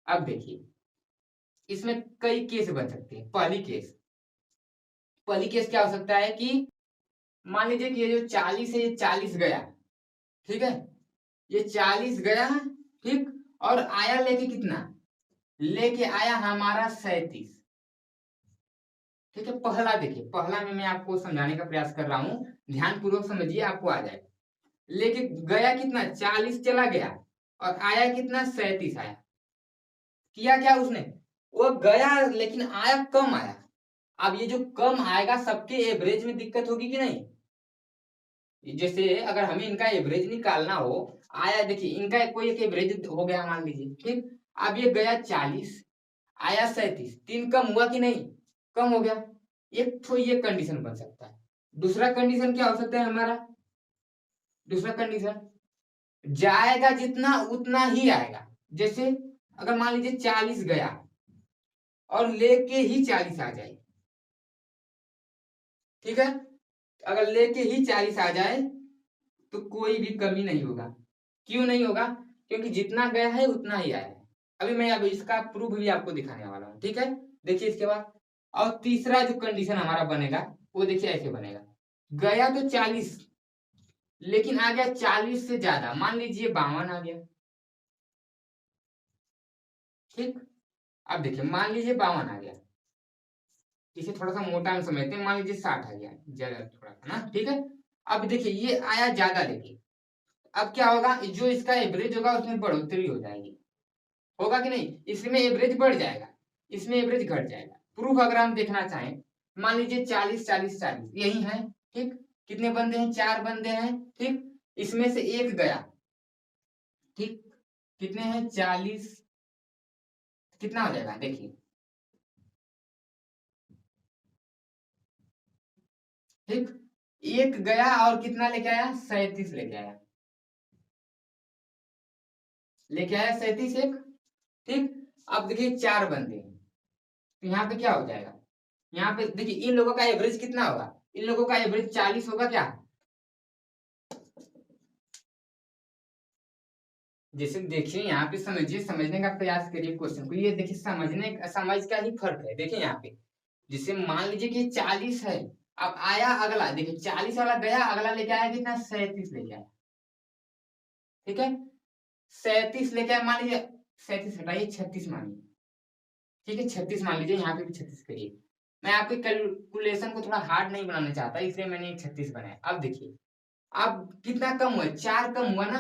अब देखिए इसमें कई केस बन सकते हैं। पहली केस क्या हो सकता है कि मान लीजिए कि ये जो 40 है ये 40 गया, ठीक है, ये 40 गया, ठीक, और आया लेके कितना, लेके आया हमारा 37, ठीक है। पहला देखिए, पहला में मैं आपको समझाने का प्रयास कर रहा हूं, ध्यान पूर्वक समझिए, आपको आ जाएगा। लेके गया कितना, 40 चला गया, और आया कितना, 37 आया। किया क्या उसने, वो गया लेकिन आया कम आया। अब ये जो कम आएगा सबके एवरेज में दिक्कत होगी कि नहीं। जैसे अगर हमें इनका एवरेज निकालना हो, आया देखिए इनका कोई एक एवरेज हो गया मान लीजिए, ठीक। अब ये गया 40, आया 37, 3 कम हुआ कि नहीं, कम हो गया। एक तो ये कंडीशन बन सकता है। दूसरा कंडीशन क्या हो सकता है हमारा, दूसरा कंडीशन जाएगा जितना उतना ही आएगा। जैसे अगर मान लीजिए 40 गया और लेके ही 40 आ जाए, ठीक है, अगर लेके ही 40 आ जाए तो कोई भी कमी नहीं होगा। क्यों नहीं होगा, क्योंकि जितना गया है उतना ही आया है। अभी मैं अब इसका प्रूफ भी आपको दिखाने वाला हूँ, ठीक है। देखिए इसके बाद और तीसरा जो कंडीशन हमारा बनेगा वो देखिए ऐसे बनेगा, गया तो 40 लेकिन आ गया 40 से ज्यादा, मान लीजिए 52 आ गया, ठीक। अब देखिए मान लीजिए 52 आ गया, इसे थोड़ा सा मोटा में समझते हैं, मान लीजिए 60 आ गया, ज्यादा थोड़ा सा ना, ठीक है। अब देखिए ये आया ज्यादा लेके, अब क्या होगा, जो इसका एवरेज होगा उसमें बढ़ोतरी हो जाएगी, होगा कि नहीं, इसमें एवरेज बढ़ जाएगा, इसमें एवरेज घट जाएगा। प्रूफ अगर हम देखना चाहें, मान लीजिए 40 40 40 यही है, ठीक। कितने बंदे हैं, 4 बंदे हैं, ठीक। इसमें से एक गया, ठीक, कितने हैं 40, कितना हो जाएगा देखिए, ठीक, एक गया और कितना लेके आया, 37 लेके आया, लेके आया 37 एक, ठीक। अब देखिए 4 बंदे हैं, तो यहाँ पे क्या हो जाएगा, यहाँ पे देखिए इन लोगों का एवरेज कितना होगा, इन लोगों का एवरेज 40 होगा क्या। जैसे देखिए यहाँ पे समझिए, समझने का प्रयास करिए क्वेश्चन को, ये देखिए समझ का ही फर्क है। देखिए यहाँ पे जिसे मान लीजिए कि 40 है, अब आया अगला, देखिए 40 वाला गया, अगला लेके आया कितना, 37 लेके आया, ठीक है। 37 लेके आया, मान लीजिए 37 हटाइए 36 मानिए, ठीक है, 36 मान लीजिए, यहाँ पे भी 36 करिए। मैं आपके कैलकुलेशन को थोड़ा हार्ड नहीं बनाना चाहता, इसलिए मैंने एक 36 बनाया। अब देखिए अब कितना कम हुआ, 4 कम हुआ ना।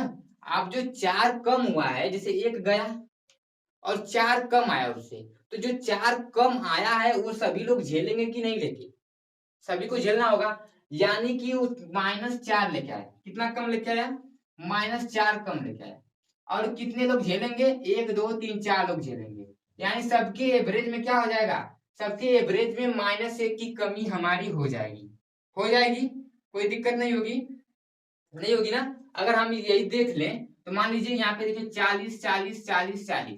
अब जो 4 कम हुआ है, जैसे एक गया और 4 कम आया उससे, तो जो 4 कम आया है वो सभी लोग झेलेंगे कि नहीं, लेके सभी को झेलना होगा। यानी कि वो -4 लेके आया, कितना कम लेके आया, -4 कम लेके आया। और कितने लोग झेलेंगे, 1 2 3 4 लोग झेलेंगे। यानी सबके एवरेज में क्या हो जाएगा, सबके एवरेज में -1 की कमी हमारी हो जाएगी, हो जाएगी, कोई दिक्कत नहीं होगी, नहीं होगी ना। अगर हम यही देख लें तो मान लीजिए यहाँ पे देखिए 40 40 40 40,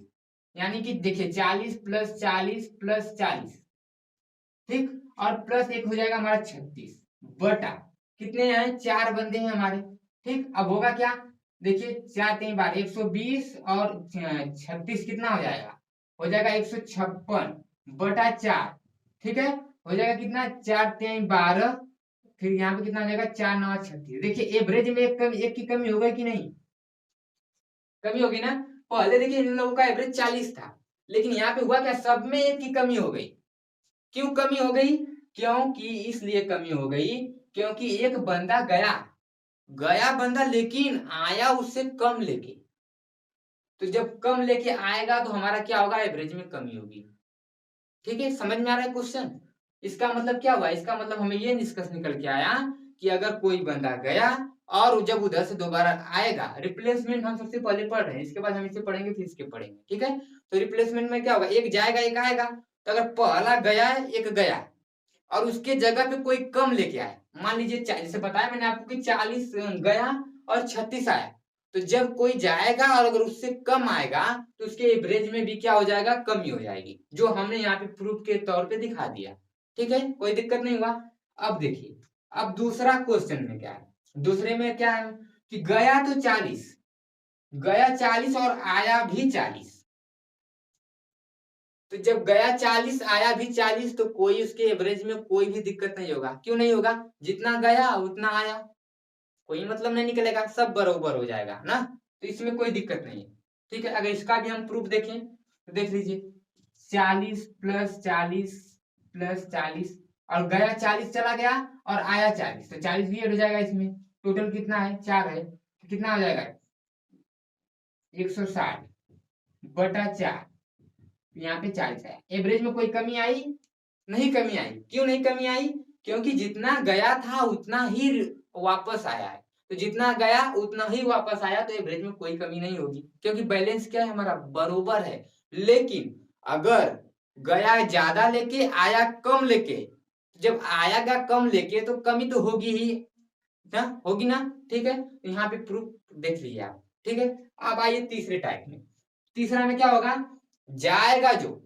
यानी कि देखिए 40 + 40 + 40, ठीक, और प्लस एक हो जाएगा हमारा 36 बटा, कितने हैं, 4 बंदे हैं हमारे, ठीक। अब होगा क्या, देखिए 4 3 12 120 और 36 कितना हो जाएगा, हो जाएगा 156 बटा 4, ठीक है। हो जाएगा कितना, 4 3 12, फिर यहाँ पे कितना हो जाएगा, 4 9 36। देखिए एवरेज में एक की कमी हो गई कि नहीं, कमी होगी ना। पहले देखिए इन लोगों का एवरेज 40 था, लेकिन यहाँ पे हुआ क्या, सब में एक की कमी हो गई। क्यों कमी हो गई, क्योंकि इसलिए कमी हो गई क्योंकि एक बंदा गया, गया बंदा लेकिन आया उससे कम लेके, तो जब कम लेके आएगा तो हमारा क्या होगा, एवरेज में कमी होगी, ठीक है। समझ में आ रहा है क्वेश्चन, इसका मतलब क्या हुआ, इसका मतलब हमें ये निष्कर्ष निकल के आया कि अगर कोई बंदा गया और जब उधर से दोबारा आएगा, रिप्लेसमेंट हम सबसे पहले पढ़ रहे हैं, इसके बाद हम इसे पढ़ेंगे फिर इसके पढ़ेंगे, ठीक है। तो रिप्लेसमेंट में क्या होगा, एक जाएगा एक आएगा, तो अगर पहला गया है एक गया और उसके जगह पे कोई कम लेके आया, मान लीजिए जैसे बताया मैंने आपको कि 40 गया और 36 आया, तो जब कोई जाएगा और अगर उससे कम आएगा तो उसके एवरेज में भी क्या हो जाएगा, कमी हो जाएगी, जो हमने यहाँ पे प्रूफ के तौर पे दिखा दिया, ठीक है, कोई दिक्कत नहीं हुआ। अब देखिए अब दूसरा क्वेश्चन में क्या है, दूसरे में क्या है, कि गया तो 40, गया 40 और आया भी 40। तो जब गया 40 आया भी 40 तो कोई उसके एवरेज में कोई भी दिक्कत नहीं होगा। क्यों नहीं होगा? जितना गया उतना आया, कोई मतलब नहीं निकलेगा, सब बरोबर हो जाएगा ना। तो इसमें कोई दिक्कत नहीं है। ठीक है, अगर इसका भी हम प्रूफ देखें तो देख लीजिए, 40 प्लस 40 प्लस 40 और गया 40 चला गया और आया 40, तो 40 भी ऐड हो जाएगा इसमें। टोटल कितना है? 4 है, तो कितना हो जाएगा? 160 बटा 4, यहाँ पे 40 आया। एवरेज में कोई कमी आई? नहीं कमी आई। क्यों नहीं कमी आई? क्योंकि जितना गया था उतना ही वापस आया है। तो जितना गया उतना ही वापस आया, तो एवरेज में कोई कमी नहीं होगी, क्योंकि बैलेंस क्या है हमारा? बरोबर है। लेकिन अगर गया ज्यादा लेके आया कम लेके, जब आएगा कम लेके तो कमी तो होगी ही ना, होगी ना। ठीक है, यहाँ पे प्रूफ देख लीजिए आप। ठीक है, अब आइए तीसरे टाइप में। तीसरा में क्या होगा? जाएगा जो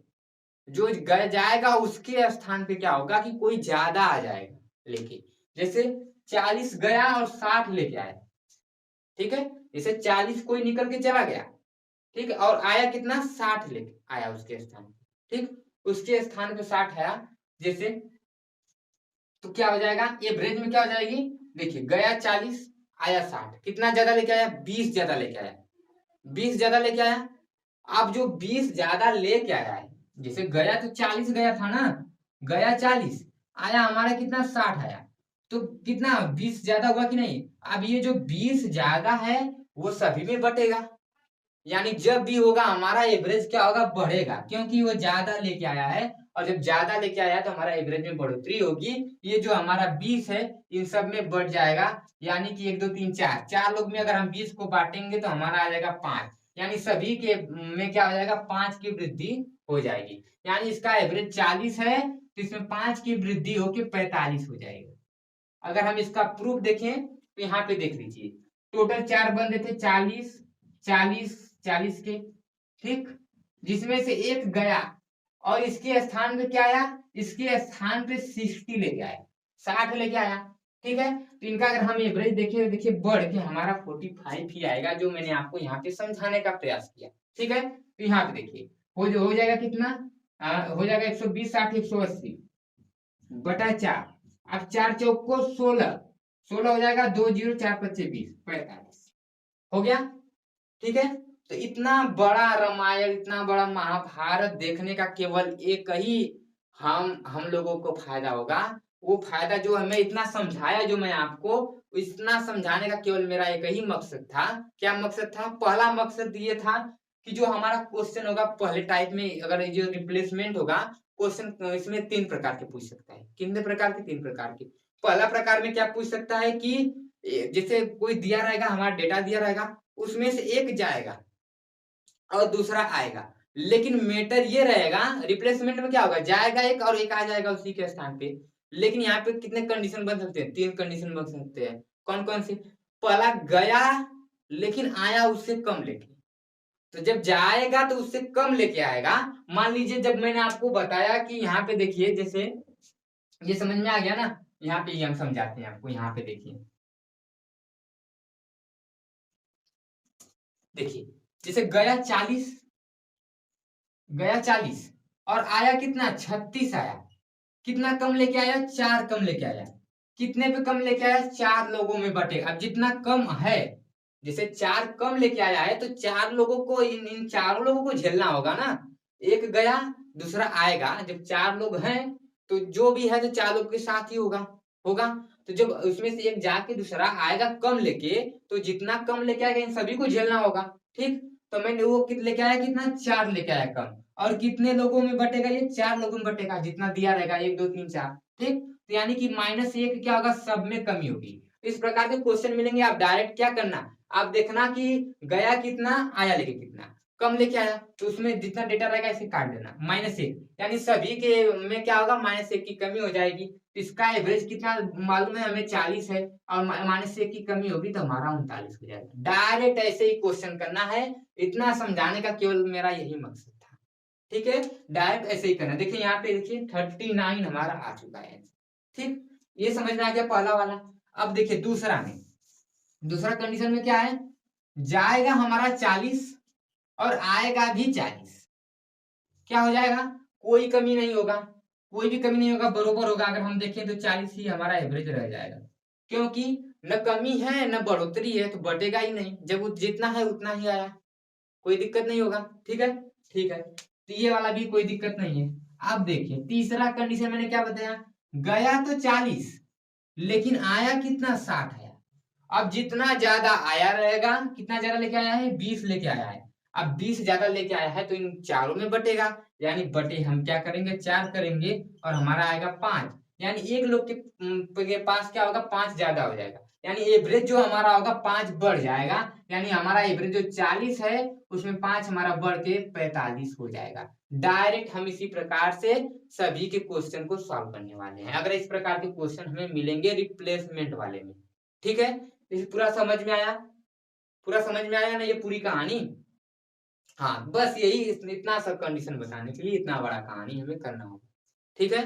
जो जाएगा उसके स्थान पे क्या होगा कि कोई ज्यादा आ जाएगा लेके। जैसे 40 गया और 60 लेके आया। ठीक है, जैसे 40 कोई निकल के चला गया, ठीक है, और आया कितना? 60 लेके आया उसके स्थान पे। ठीक, उसके स्थान पे 60 आया जैसे, तो क्या हो जाएगा? एवरेज में क्या हो जाएगी? देखिए, गया 40 आया 60, कितना ज्यादा लेके आया? 20 ज्यादा लेके आया, 20 ज्यादा लेके आया। अब जो 20 ज्यादा लेके आया है, जैसे गया तो 40 गया था ना, गया 40 आया, हमारा कितना? 60 आया, तो कितना? 20 ज्यादा हुआ कि नहीं? अब ये जो 20 ज्यादा है वो सभी में बटेगा, यानी जब भी होगा हमारा एवरेज क्या होगा? बढ़ेगा, क्योंकि वो ज्यादा लेके आया है, और जब ज्यादा लेके आया तो हमारा एवरेज में बढ़ोतरी होगी। ये जो हमारा 20 है इन सब में बढ़ जाएगा, यानी कि 1 2 3 4, 4 लोग में अगर हम 20 को बांटेंगे तो हमारा आ जाएगा 5, यानी सभी के में क्या हो जाएगा? 5 की वृद्धि हो जाएगी। यानी इसका एवरेज 40 है तो इसमें 5 की वृद्धि होकर 45 हो जाएगा। अगर हम इसका प्रूफ देखें तो यहाँ पे देख लीजिए, टोटल 4 बन रहे थे, 40 40 40 के, ठीक, जिसमें से एक गया और इसके स्थान पे क्या आया? इसके स्थान पे 60 लेके आया, 60 लेके आया। ठीक है, तो इनका अगर हम एवरेज देखें तो देखिए बढ़ के हमारा 45 ही आएगा, जो मैंने आपको यहाँ पे समझाने का प्रयास किया। ठीक है, तो यहाँ पे देखिए हो जाएगा कितना? हो जाएगा 120 60 180 बटा 4। अब 4 चौक को 16, 16 हो जाएगा, 2 0 4 5 20 45 हो गया। ठीक है, तो इतना बड़ा रामायण, इतना बड़ा महाभारत देखने का केवल एक ही हम लोगों को फायदा होगा। वो फायदा जो हमें इतना समझाया, जो मैं आपको इतना समझाने का केवल मेरा एक ही मकसद था। क्या मकसद था? पहला मकसद ये था कि जो हमारा क्वेश्चन होगा पहले टाइप में, अगर ये जो रिप्लेसमेंट होगा क्वेश्चन, इसमें 3 प्रकार के पूछ सकता है। कितने प्रकार के? 3 प्रकार के। पहला प्रकार में क्या पूछ सकता है कि जैसे कोई दिया रहेगा, हमारा डेटा दिया रहेगा, उसमें से एक जाएगा और दूसरा आएगा, लेकिन मैटर ये रहेगा रिप्लेसमेंट में क्या होगा? जाएगा एक और एक आ जाएगा उसी के स्थान पे। लेकिन यहाँ पे कितने कंडीशन बन सकते हैं? 3 कंडीशन बन सकते हैं। कौन कौन सी? पहला, गया लेकिन आया उससे कम लेके। तो जब जाएगा तो उससे कम लेके आएगा। मान लीजिए जब मैंने आपको बताया कि यहाँ पे देखिए, जैसे ये समझ में आ गया ना, यहाँ पे हम समझाते हैं आपको। यहाँ पे देखिए, देखिए जैसे गया 40, गया 40 और आया कितना? 36 आया। कितना कम लेके आया? 4 कम लेके आया। कितने पे कम लेके आया? 4 लोगों में बटे। अब जितना कम है, जैसे 4 कम लेके आया है तो 4 लोगों को, इन चारों लोगों को झेलना होगा ना। एक गया, दूसरा आएगा। जब 4 लोग हैं तो जो भी है तो 4 लोग के साथ ही होगा होगा। तो जब उसमें से एक जाके दूसरा आएगा कम लेके, तो जितना कम लेके आएगा इन सभी को झेलना होगा। ठीक, तो मैंने वो लेके आया कितना? 4 लेके आया कम। और कितने लोगों में बटेगा? ये 4 लोगों में बटेगा, जितना दिया रहेगा 1 2 3 4। ठीक, तो यानी कि -1 क्या होगा? सब में कमी होगी। इस प्रकार के क्वेश्चन मिलेंगे, आप डायरेक्ट क्या करना, आप देखना कि गया कितना, आया लेके कितना। कम लेके आया तो उसमें जितना डेटा रहेगा इसे काट देना, -1, यानी सभी के में क्या होगा? -1 की कमी हो जाएगी। इसका एवरेज कितना मालूम है हमें? 40 है, और -1 की कमी होगी तो हमारा 39 हो जाएगा। डायरेक्ट ऐसे ही क्वेश्चन करना है। इतना समझाने का केवल मेरा यही मकसद था। ठीक है, डायरेक्ट ऐसे ही करना। देखिए यहाँ पे देखिए 39 हमारा आ चुका है। ठीक, ये समझ में आ गया पहला वाला। अब देखिए दूसरा में, दूसरा कंडीशन में क्या है, जाएगा हमारा 40 और आएगा भी 40, क्या हो जाएगा, कोई कमी नहीं होगा, कोई भी कमी नहीं होगा, बरोबर होगा। अगर हम देखें तो 40 ही हमारा एवरेज रह जाएगा, क्योंकि न कमी है न बढ़ोतरी है, तो बढ़ेगा ही नहीं, जब वो जितना है उतना ही आया, कोई दिक्कत नहीं होगा। ठीक है, ठीक है, तो ये वाला भी कोई दिक्कत नहीं है। अब देखिए तीसरा कंडीशन मैंने क्या बताया, गया तो 40 लेकिन आया कितना, 60 आया। अब जितना ज्यादा आया रहेगा, कितना ज्यादा लेके आया है, 20 लेके आया है। अब 20 ज्यादा लेके आया है तो इन चारों में बटेगा, यानी बटे हम क्या करेंगे, 4 करेंगे और हमारा आएगा 5, यानी एक लोग के पास क्या होगा, 5 ज्यादा हो जाएगा, यानी एवरेज जो हमारा होगा 5 बढ़ जाएगा, यानी हमारा एवरेज जो 40 है उसमें 5 हमारा बढ़ के 45 हो जाएगा। डायरेक्ट हम इसी प्रकार से सभी के क्वेश्चन को सॉल्व करने वाले हैं, अगर इस प्रकार के क्वेश्चन हमें मिलेंगे रिप्लेसमेंट वाले में। ठीक है, ये पूरा समझ में आया, पूरा समझ में आया ना ये पूरी कहानी। हाँ, बस यही इतना सब कंडीशन बताने के लिए इतना बड़ा कहानी हमें करना होगा। ठीक है,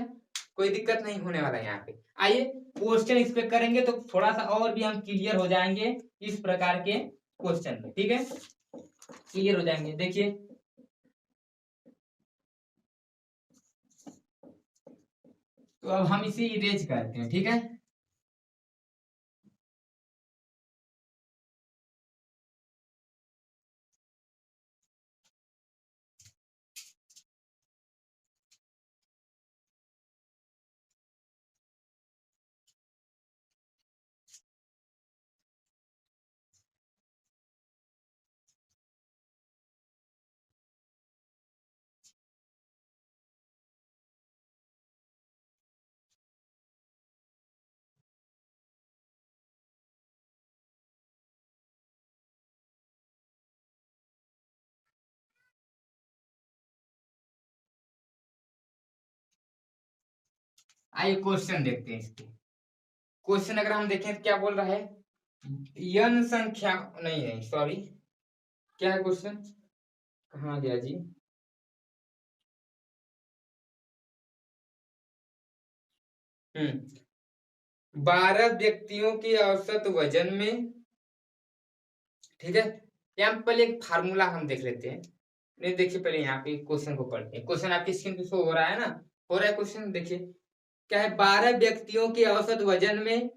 कोई दिक्कत नहीं होने वाला है यहाँ पे। आइए क्वेश्चन इस पे करेंगे तो थोड़ा सा और भी हम क्लियर हो जाएंगे इस प्रकार के क्वेश्चन में। ठीक है, क्लियर हो जाएंगे। देखिए तो अब हम इसे इरेज करते हैं। ठीक है, आइए क्वेश्चन देखते हैं इसके। क्वेश्चन अगर हम देखें तो क्या बोल रहा है, यन संख्या, नहीं नहीं सॉरी, क्या है क्वेश्चन, कहाँ गया जी, हम्म 12 व्यक्तियों के औसत वजन में, ठीक है, यहाँ पे पहले एक फार्मूला हम देख लेते हैं। नहीं देखिए, पहले यहाँ पे क्वेश्चन को पढ़ते हैं। क्वेश्चन आपकी स्क्रीन पे शो हो रहा है ना, हो रहा है क्वेश्चन, देखिए क्या है, 12 व्यक्तियों के औसत वजन में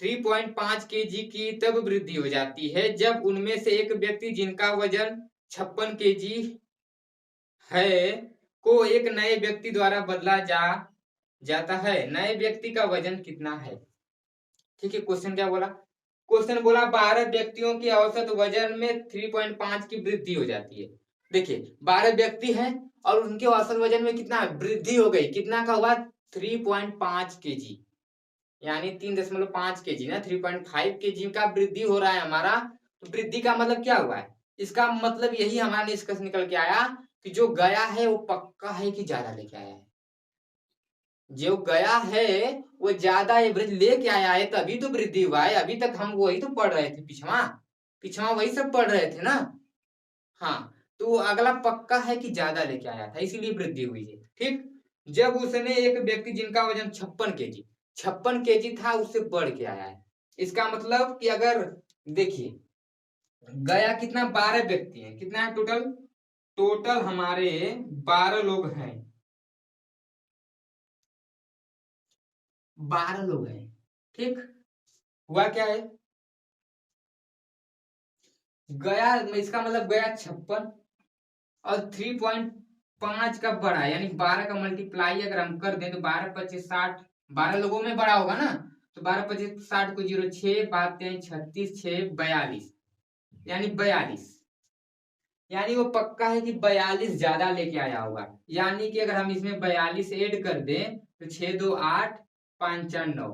3.5 केजी की तब वृद्धि हो जाती है जब उनमें से एक व्यक्ति जिनका वजन 56 केजी है को एक नए व्यक्ति द्वारा बदला जाता है, नए व्यक्ति का वजन कितना है। ठीक है, क्वेश्चन क्या बोला, क्वेश्चन बोला 12 व्यक्तियों के औसत वजन में 3.5 की वृद्धि हो जाती है। देखिए 12 व्यक्ति हैं और उनके औसत वजन में कितना वृद्धि हो गई, कितना का हुआ, 3.5 केजी, यानी 3.5 केजी ना, 3.5 केजी का वृद्धि हो रहा है हमारा। तो वृद्धि का मतलब क्या हुआ है, इसका मतलब यही हमारा निष्कर्ष निकल के आया कि जो गया है वो पक्का है कि ज्यादा लेके आया है, जो गया है वो ज्यादा एवरेज लेके आया है, तभी तो वृद्धि हुआ है। अभी तक हम वही तो पढ़ रहे थे, पिछवा पिछवा वही सब पढ़ रहे थे ना। हाँ, तो अगला पक्का है कि ज्यादा लेके आया था, इसीलिए वृद्धि हुई है। ठीक, जब उसने एक व्यक्ति जिनका वजन 56 केजी था उससे बढ़ के आया है, इसका मतलब कि अगर देखिए गया कितना, 12 व्यक्ति हैं, कितना है टोटल, टोटल हमारे 12 लोग हैं, 12 लोग हैं। ठीक, हुआ क्या है, गया इसका मतलब गया 56 और 3.5 का बड़ा, यानी 12 का मल्टीप्लाई अगर हम कर दें तो 12 25 60, 12 लोगों में बड़ा होगा ना, तो 12 25 60 को 0 6 बातें 36 6 42, यानी 42, यानी वो पक्का है कि 42 ज्यादा लेके आया होगा। यानी कि अगर हम इसमें 42 ऐड कर दें तो 6 2 8 5 4 9,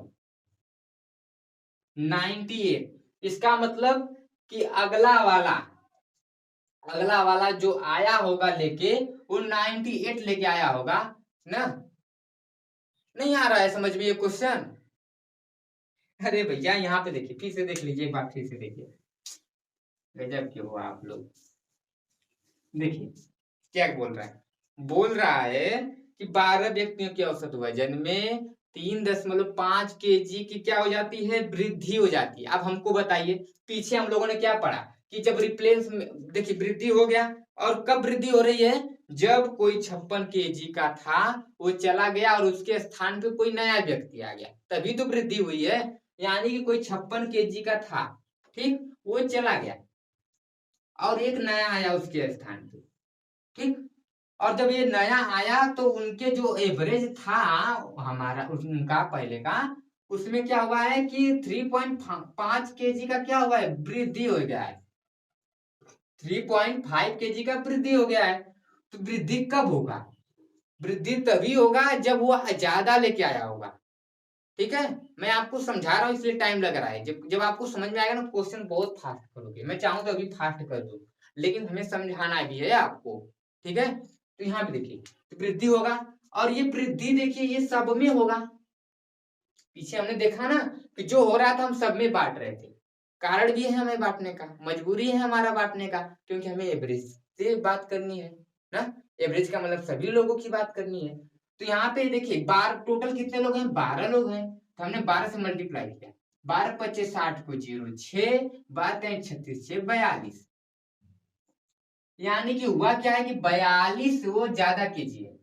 98, इसका मतलब कि अगला वाला जो आया होगा लेके वो 98 लेके आया होगा ना। नहीं आ रहा है समझ में ये क्वेश्चन, अरे भैया यहाँ पे देखिए, फिर से देख लीजिए, एक बार फिर से देखिए, गजब के हो आप लोग। देखिए क्या बोल रहा है, बोल रहा है कि 12 व्यक्तियों के औसत वजन में 3.5 kg की क्या हो जाती है, वृद्धि हो जाती है। अब हमको बताइए, पीछे हम लोगों ने क्या पढ़ा कि जब रिप्लेस देखिए वृद्धि हो गया, और कब वृद्धि हो रही है, जब कोई 56 kg का था वो चला गया और उसके स्थान पे कोई नया व्यक्ति आ गया, तभी तो वृद्धि हुई है। यानी कि कोई 56 kg का था, ठीक, वो चला गया और एक नया आया उसके स्थान पे, ठीक। और जब ये नया आया तो उनके जो एवरेज था हमारा उनका पहले का, उसमें क्या हुआ है कि 3.5 kg का क्या हुआ है, वृद्धि हो गया है। 3.5 kg का वृद्धि हो गया है। तो वृद्धि कब होगा, वृद्धि तभी होगा जब वो ज्यादा लेके आया होगा, ठीक है। मैं आपको समझा रहा हूँ इसलिए टाइम लग रहा है, जब जब आपको समझ में आएगा ना क्वेश्चन बहुत फास्ट करोगे। मैं चाहूँ तो अभी फास्ट कर दूं, लेकिन हमें समझाना भी है आपको, ठीक है। तो यहाँ पे देखिए, तो वृद्धि होगा, और ये वृद्धि देखिए ये सब में होगा। पीछे हमने देखा ना कि जो हो रहा था हम सब में बांट रहे थे, कारण भी है हमें बांटने का, मजबूरी है हमारा बांटने का, क्योंकि हमें एवरेज से बात करनी है ना। एवरेज का मतलब सभी लोगों की बात करनी है। तो यहाँ पे देखिए 12 टोटल कितने लोग हैं, 12 लोग हैं, तो हमने 12 से मल्टीप्लाई किया, 12 25 60 को 0 6 12 36 6 42, यानी कि हुआ क्या है कि 42 वो ज्यादा केजी है,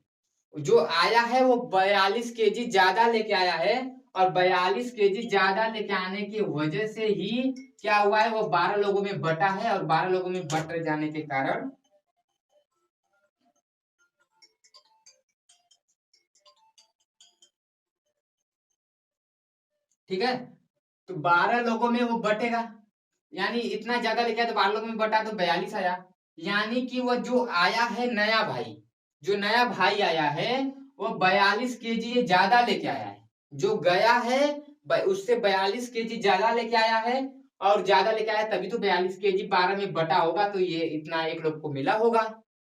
जो आया है वो 42 केजी ज्यादा लेके आया है, और 42 केजी ज्यादा लेके आने की वजह से ही क्या हुआ है, वो 12 लोगों में बटा है, और 12 लोगों में बट जाने के कारण ठीक है, तो 12 लोगों में वो बटेगा, यानी इतना ज्यादा लेके आया तो 12 लोगों में बटा तो 42 आया। यानी कि वो जो आया है नया भाई, जो नया भाई आया है वो 42 केजी ज्यादा लेके आया है, जो गया है उससे 42 केजी ज्यादा लेके आया है, और ज्यादा लेके आया तभी तो 42 केजी 12 में बटा होगा, तो ये इतना एक लोग को मिला होगा,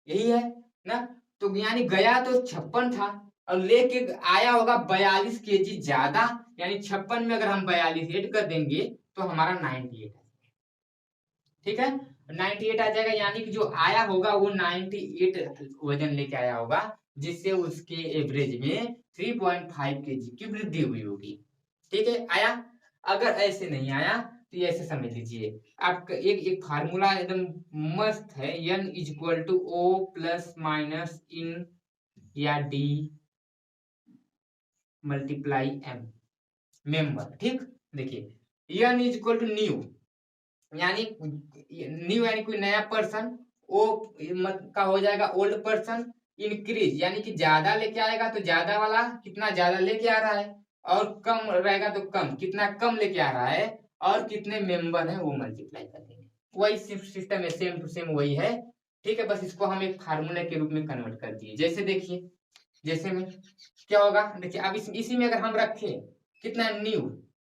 यही है ना। तो यानी गया तो 56 था, और लेके आया होगा 42 केजी ज्यादा, यानी 56 में अगर हम 42 ऐड कर देंगे तो हमारा 98, ठीक है, 98 आ जाएगा। यानी कि जो आया होगा वो 98 वजन लेके आया होगा, जिससे उसके एवरेज में 3.5 kg की वृद्धि हुई होगी, ठीक है। आया, अगर ऐसे नहीं आया तो ये ऐसे समझ लीजिए, आपका एक एक फार्मूला एकदम मस्त है, n equal to O plus minus इन या डी मल्टीप्लाई एम मेंबर, ठीक। देखिए n इक्वल टू न्यू, यानी न्यू यानी कोई नया पर्सन, ओ का हो जाएगा ओल्ड पर्सन, इंक्रीज यानी कि ज्यादा लेके आएगा तो ज्यादा वाला कितना ज्यादा लेके आ रहा है, और कम रहेगा तो कम कितना कम लेके आ रहा है, और कितने मेंबर हैं वो मल्टीप्लाई कर देंगे। वही सिस्टम है, सेम टू सेम वही है, ठीक है। बस इसको हम एक फार्मूला के रूप में कन्वर्ट कर दिए। जैसे देखिए, जैसे में क्या होगा, देखिए अब इसी में अगर हम रखें कितना न्यू,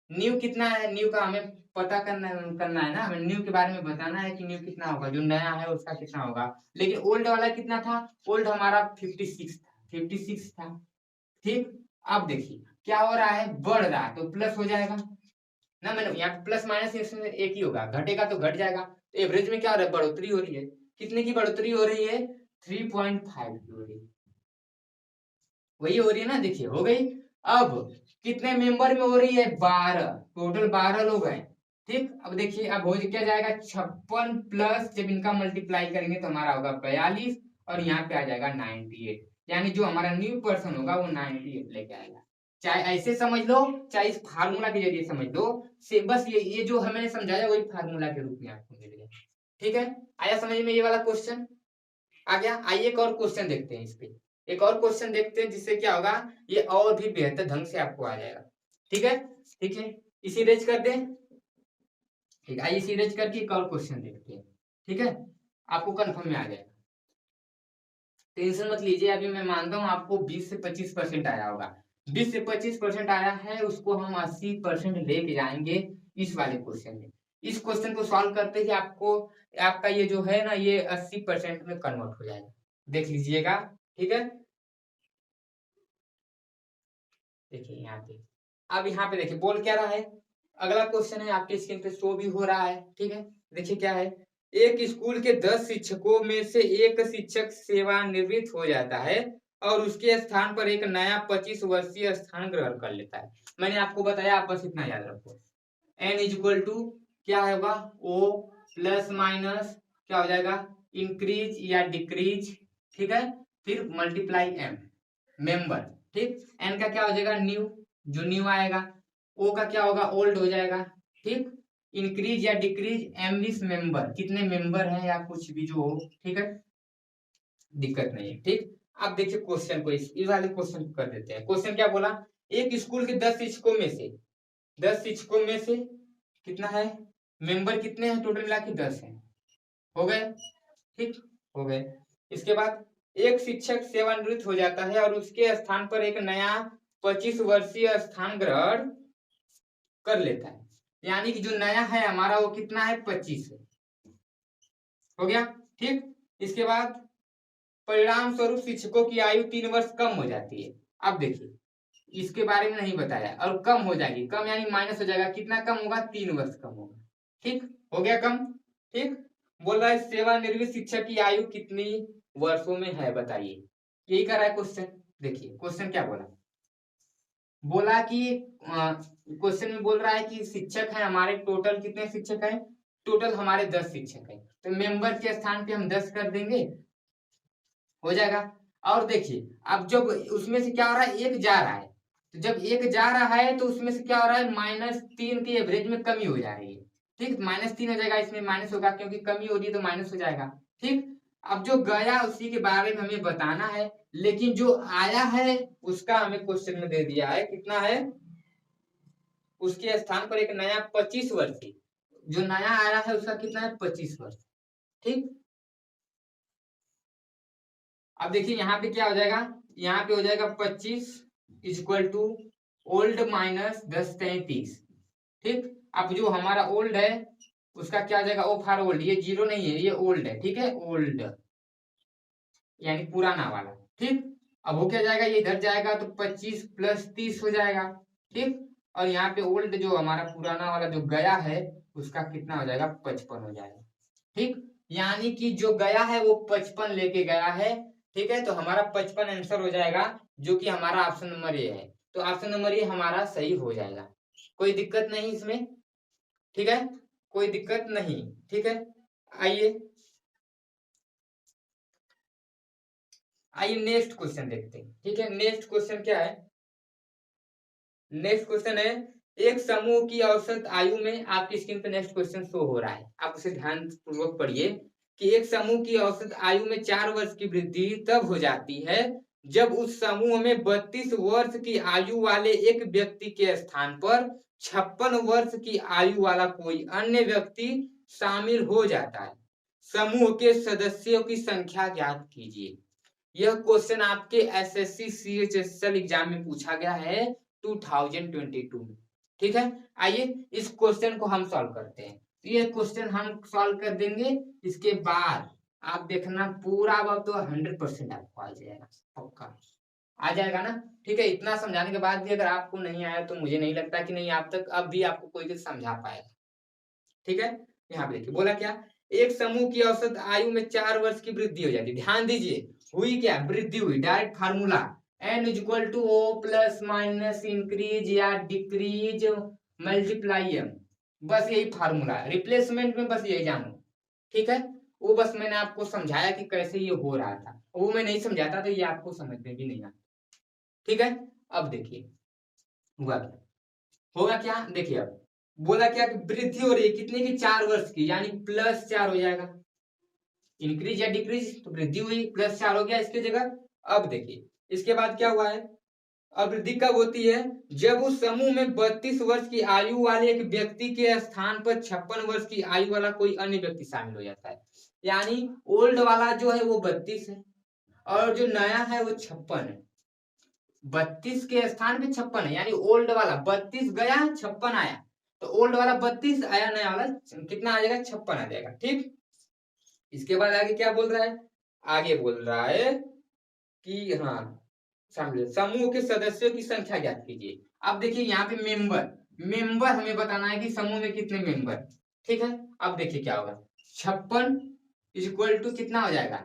न्यू कितना है, न्यू का हमें पता करना है ना, हमें न्यू के बारे में बताना है कि न्यू कितना होगा, जो नया है उसका कितना होगा। लेकिन ओल्ड वाला कितना था, ओल्ड हमारा 56 था, 56 था, ठीक। अब देखिए क्या हो रहा है, बढ़ रहा है तो प्लस हो जाएगा ना, मैंने यहाँ प्लस माइनस इसमें एक ही होगा, घटेगा तो घट जाएगा। तो एवरेज में क्या हो रहा है, बढ़ोतरी हो रही है, कितने की बढ़ोतरी हो रही है, 3.5 की हो रही है, वही हो रही है ना, देखिए हो गई। अब कितने मेंबर में हो रही है, 12, टोटल 12 लोग हैं, ठीक। अब देखिए अब हो क्या जाएगा, 56 प्लस जब इनका मल्टीप्लाई करेंगे तो हमारा होगा 42, और यहाँ पे आ जाएगा 98, यानी जो हमारा न्यू पर्सन होगा वो 98 लेके आएगा। चाहे ऐसे समझ लो, चाहे इस फार्मूला के जरिए समझ लो, से बस ये जो हमें समझाया वही फार्मूला के रूप में आपको मिल गया, ठीक है। आया समझ में ये वाला क्वेश्चन, आ गया। आइए एक और क्वेश्चन देखते हैं, इस पे एक और क्वेश्चन देखते हैं, जिससे क्या होगा, ये और भी बेहतर ढंग से आपको आ जाएगा, ठीक है। ठीक है, इसी रेज कर दें, ठीक है। आइए इसी रेज करके एक और क्वेश्चन देखते हैं, ठीक है, आपको कंफर्म में आ जाएगा, टेंशन मत लीजिए। अभी मैं मानता हूँ आपको 20 से 25% आया होगा, 20 से 25% आया है, उसको हम 80% लेके जाएंगे इस वाले क्वेश्चन में। इस क्वेश्चन को सॉल्व करते ही आपको आपका ये जो है ना ये 80% में कन्वर्ट हो जाएगा, देख लीजिएगा, ठीक है। देखिए यहाँ पे, अब यहाँ पे देखिए बोल क्या रहा है, अगला क्वेश्चन है आपके स्क्रीन पे शो भी हो रहा है, ठीक है। देखिए क्या है, एक स्कूल के 10 शिक्षकों में से एक शिक्षक सेवानिवृत्त हो जाता है, और उसके स्थान पर एक नया 25 वर्षीय स्थान ग्रहण कर लेता है। मैंने आपको बताया, आप बस इतना याद रखो। n इक्वल टू क्या होगा, ओ प्लस माइनस क्या हो जाएगा, इंक्रीज या डिक्रीज, ठीक है, फिर मल्टीप्लाई m मेंबर, ठीक। n का क्या हो जाएगा, न्यू, जो न्यू आएगा। o का क्या होगा, ओल्ड हो जाएगा, ठीक। इंक्रीज या डिक्रीज m इस मेंबर, कितने मेंबर हैं या कुछ भी जो हो, ठीक है, दिक्कत नहीं है, ठीक। अब देखिए क्वेश्चन को, इस वाले क्वेश्चन को कर देते हैं। क्वेश्चन क्या बोला, एक स्कूल के 10 शिक्षकों में से 10 शिक्षकों में से कितना है, मेंबर कितने हैं, टोटल मिला के 10 हैं, हो गए, ठीक, हो गए। इसके बाद एक शिक्षक सेवानिवृत्त हो जाता है और उसके स्थान पर एक नया 25 वर्षीय स्थान ग्रहण कर लेता है, यानी कि जो नया है हमारा वो कितना है, 25 है, हो गया, ठीक। इसके बाद परिणाम स्वरूप शिक्षकों की आयु 3 वर्ष कम हो जाती है। अब देखिए इसके बारे में नहीं बताया, और कम हो जाएगी, कम यानी माइनस हो जाएगा, कितना कम होगा, 3 वर्ष कम होगा, ठीक, हो गया कम, ठीक। बोल रहा है सेवानिवृत्त शिक्षक की आयु कितनी वर्षों में है, बताइए, यही कर रहा है क्वेश्चन। देखिए क्वेश्चन क्या बोला, बोला कि क्वेश्चन में बोल रहा है कि शिक्षक है हमारे, टोटल कितने शिक्षक हैं, टोटल हमारे 10 शिक्षक हैं, तो मेंबर के स्थान पे हम 10 कर देंगे, हो जाएगा। और देखिए अब जब उसमें से क्या हो रहा है, एक जा रहा है, तो जब एक जा रहा है तो उसमें से क्या हो रहा है, -3 की एवरेज में कमी हो जा रही है, ठीक, -3 हो जाएगा, इसमें माइनस होगा क्योंकि कमी हो रही है तो माइनस हो जाएगा, ठीक। अब जो गया उसी के बारे में हमें बताना है, लेकिन जो आया है उसका हमें क्वेश्चन में दे दिया है, कितना है, उसके स्थान पर एक नया 25 वर्षीय, जो नया आया है उसका कितना है, 25 वर्ष, ठीक। अब देखिए यहाँ पे क्या हो जाएगा, यहाँ पे हो जाएगा 25 इक्वल टू ओल्ड माइनस 10-30, ठीक। अब जो हमारा ओल्ड है उसका क्या हो जाएगा, ओ फॉर ओल्ड, ये जीरो नहीं है, ये ओल्ड है, ठीक है, ओल्ड यानी पुराना वाला, ठीक। अब हो क्या जाएगा, ये इधर जाएगा तो 25 + 30 हो जाएगा, ठीक। और यहाँ पे ओल्ड जो हमारा पुराना वाला जो गया है उसका कितना हो जाएगा, 55 हो जाएगा, ठीक। यानी कि जो गया है वो 55 लेके गया है, ठीक है, तो हमारा 55 आंसर हो जाएगा, जो कि हमारा ऑप्शन नंबर ए है, तो ऑप्शन नंबर ए हमारा सही हो जाएगा, कोई दिक्कत नहीं इसमें, ठीक है, कोई दिक्कत नहीं, ठीक है। आइए आइए नेक्स्ट क्वेश्चन देखते हैं, ठीक है। नेक्स्ट क्वेश्चन क्या है, नेक्स्ट क्वेश्चन है, एक समूह की औसत आयु में, आपकी स्क्रीन पे नेक्स्ट क्वेश्चन शो हो रहा है, आप उसे ध्यान पूर्वक पढ़िए, कि एक समूह की औसत आयु में 4 वर्ष की वृद्धि तब हो जाती है जब उस समूह में 32 वर्ष की आयु वाले एक व्यक्ति के स्थान पर 56 वर्ष की आयु वाला कोई अन्य व्यक्ति शामिल हो जाता है। समूह के सदस्यों की संख्या ज्ञात कीजिए। यह क्वेश्चन आपके एसएससी सीएचएसएल एग्जाम में पूछा गया है 2022 में, ठीक है। आइए इस क्वेश्चन को हम सॉल्व करते हैं, तो ये क्वेश्चन हम सॉल्व कर देंगे, इसके बाद आप देखना पूरा अब तो 100% आपको आ जाएगा, पक्का आ जाएगा ना, ठीक है। इतना समझाने के बाद भी अगर आपको नहीं आया तो मुझे नहीं लगता कि नहीं आप तक अब भी आपको कोई कुछ समझा पाएगा, ठीक है। यहाँ पे देखिए बोला क्या, एक समूह की औसत आयु में 4 वर्ष की वृद्धि हो जाती है, ध्यान दीजिए, हुई क्या, वृद्धि हुई, direct formula n equal to O plus minus increase या डिक्रीज मल्टीप्लाई m, बस यही फार्मूला है, रिप्लेसमेंट में बस यही जानो, ठीक है। वो बस मैंने आपको समझाया कि कैसे ये हो रहा था, वो मैं नहीं समझाता तो ये आपको समझ में भी नहीं आता, ठीक है। अब देखिए हुआ क्या, होगा क्या, देखिए अब बोला क्या कि वृद्धि हो रही है कितने की, 4 वर्ष की, यानी +4 हो जाएगा, इंक्रीज या डिक्रीज तो वृद्धि हुई, +4 हो गया इसकी जगह। अब देखिए इसके बाद क्या हुआ है, अब वृद्धि कब होती है, जब उस समूह में 32 वर्ष की आयु वाले एक व्यक्ति के स्थान पर 56 वर्ष की आयु वाला कोई अन्य व्यक्ति शामिल हो जाता है, यानी ओल्ड वाला जो है वो 32 है और जो नया है वो 56 है, 32 के स्थान पे 56 है, यानी ओल्ड वाला 32 गया 56 आया, तो ओल्ड वाला 32 आया, नया वाला कितना आ जाएगा, 56 आ जाएगा, ठीक। इसके बाद आगे क्या बोल रहा है, आगे बोल रहा है कि हाँ समूह के सदस्यों की संख्या ज्ञात कीजिए। अब देखिए यहाँ पे मेंबर हमें बताना है कि समूह में कितने मेंबर, ठीक है। अब देखिए क्या होगा, 56 इक्वल टू कितना हो जाएगा,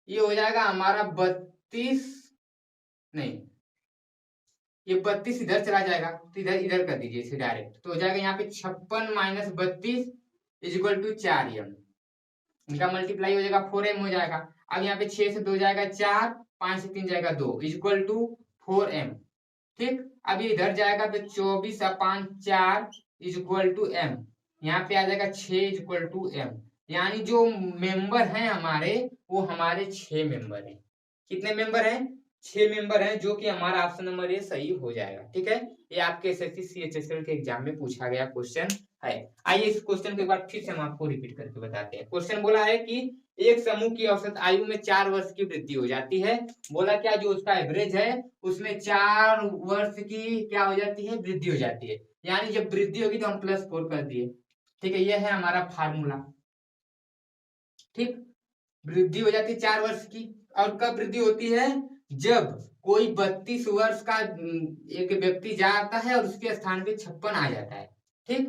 ये हो जाएगा हमारा 32 नहीं, ये 32 इधर चला जाएगा तो इधर इधर कर दीजिए इसे डायरेक्ट, तो हो जाएगा यहाँ पे 56 minus 32 is equal to 4m। इनका मल्टीप्लाई हो जाएगा 4m हो जाएगा। अब यहाँ पे 6 से 2 जाएगा 4, 5 से 3 जाएगा 2 इज इक्वल टू 4m। ठीक, अब ये इधर जाएगा तो 24/4 इज इक्वल टू m। यहाँ पे आ जाएगा 6 इज इक्वल टू m। यानी जो मेंबर हैं हमारे, वो हमारे 6 मेंबर हैं। कितने मेंबर हैं? 6 मेंबर हैं, जो कि हमारा ऑप्शन नंबर ये सही हो जाएगा। ठीक है, ये आपके एसएससी सीएचएसएल के एग्जाम में पूछा गया क्वेश्चन है। आइए इस क्वेश्चन को एक बार फिर से हम आपको रिपीट करके बताते हैं। क्वेश्चन बोला है कि एक समूह की औसत आयु में 4 वर्ष की वृद्धि हो जाती है। बोला क्या, जो उसका एवरेज है उसमें 4 वर्ष की क्या हो जाती है, वृद्धि हो जाती है। यानी जब वृद्धि होगी तो हम +4 कर दिए। ठीक है, यह है हमारा फार्मूला। ठीक, वृद्धि हो जाती है 4 वर्ष की। और कब वृद्धि होती है? जब कोई 32 वर्ष का एक व्यक्ति जाता है और उसके स्थान पे 56 आ जाता है। ठीक,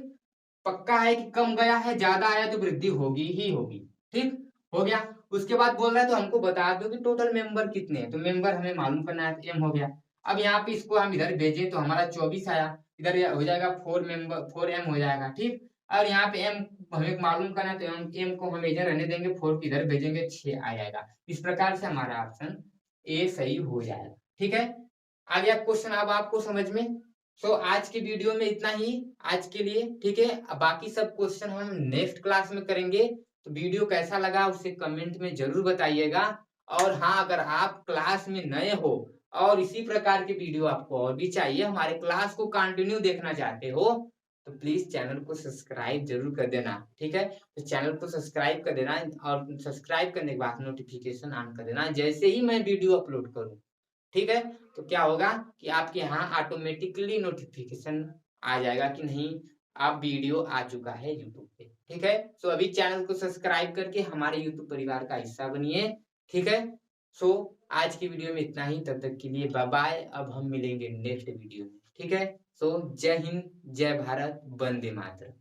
पक्का है कि कम गया है, ज्यादा आया तो वृद्धि होगी ही होगी। ठीक, हो गया। उसके बाद बोल रहा है तो हमको बता दो कि टोटल मेंबर कितने हैं। तो मेंबर हमें मालूम करना है, तो m हो गया। अब यहाँ पे इसको हम इधर भेजें तो हमारा 24 आया, इधर हो जाएगा 4m हो जाएगा। ठीक, और यहाँ पे m हमें मालूम करना है, तो m को हम इधर रहने देंगे, 4 को इधर भेजेंगे, 6 आ जाएगा। इस प्रकार से हमारा ऑप्शन ए सही हो जाएगा। ठीक है, आ गया क्वेश्चन अब आपको समझ में। तो आज की वीडियो में इतना ही आज के लिए। ठीक है, अब बाकी सब क्वेश्चन हम नेक्स्ट क्लास में करेंगे। तो वीडियो कैसा लगा उसे कमेंट में जरूर बताइएगा। और हाँ, अगर आप क्लास में नए हो और इसी प्रकार के वीडियो आपको और भी चाहिए, हमारे क्लास को कंटिन्यू देखना चाहते हो, तो प्लीज चैनल को सब्सक्राइब जरूर कर देना। ठीक है, तो चैनल को सब्सक्राइब कर देना, और सब्सक्राइब करने के बाद नोटिफिकेशन ऑन कर देना जैसे ही मैं वीडियो अपलोड करूँ। ठीक है, तो क्या होगा कि आपके यहाँ ऑटोमेटिकली नोटिफिकेशन आ जाएगा कि नहीं, आप वीडियो आ चुका है यूट्यूब पे। ठीक है, सो अभी चैनल को सब्सक्राइब करके हमारे यूट्यूब परिवार का हिस्सा बनिए। ठीक है, सो आज की वीडियो में इतना ही, तब तक के लिए बाय बाय। अब हम मिलेंगे नेक्स्ट वीडियो में। ठीक है, सो जय हिंद, जय भारत, वंदे मातरम।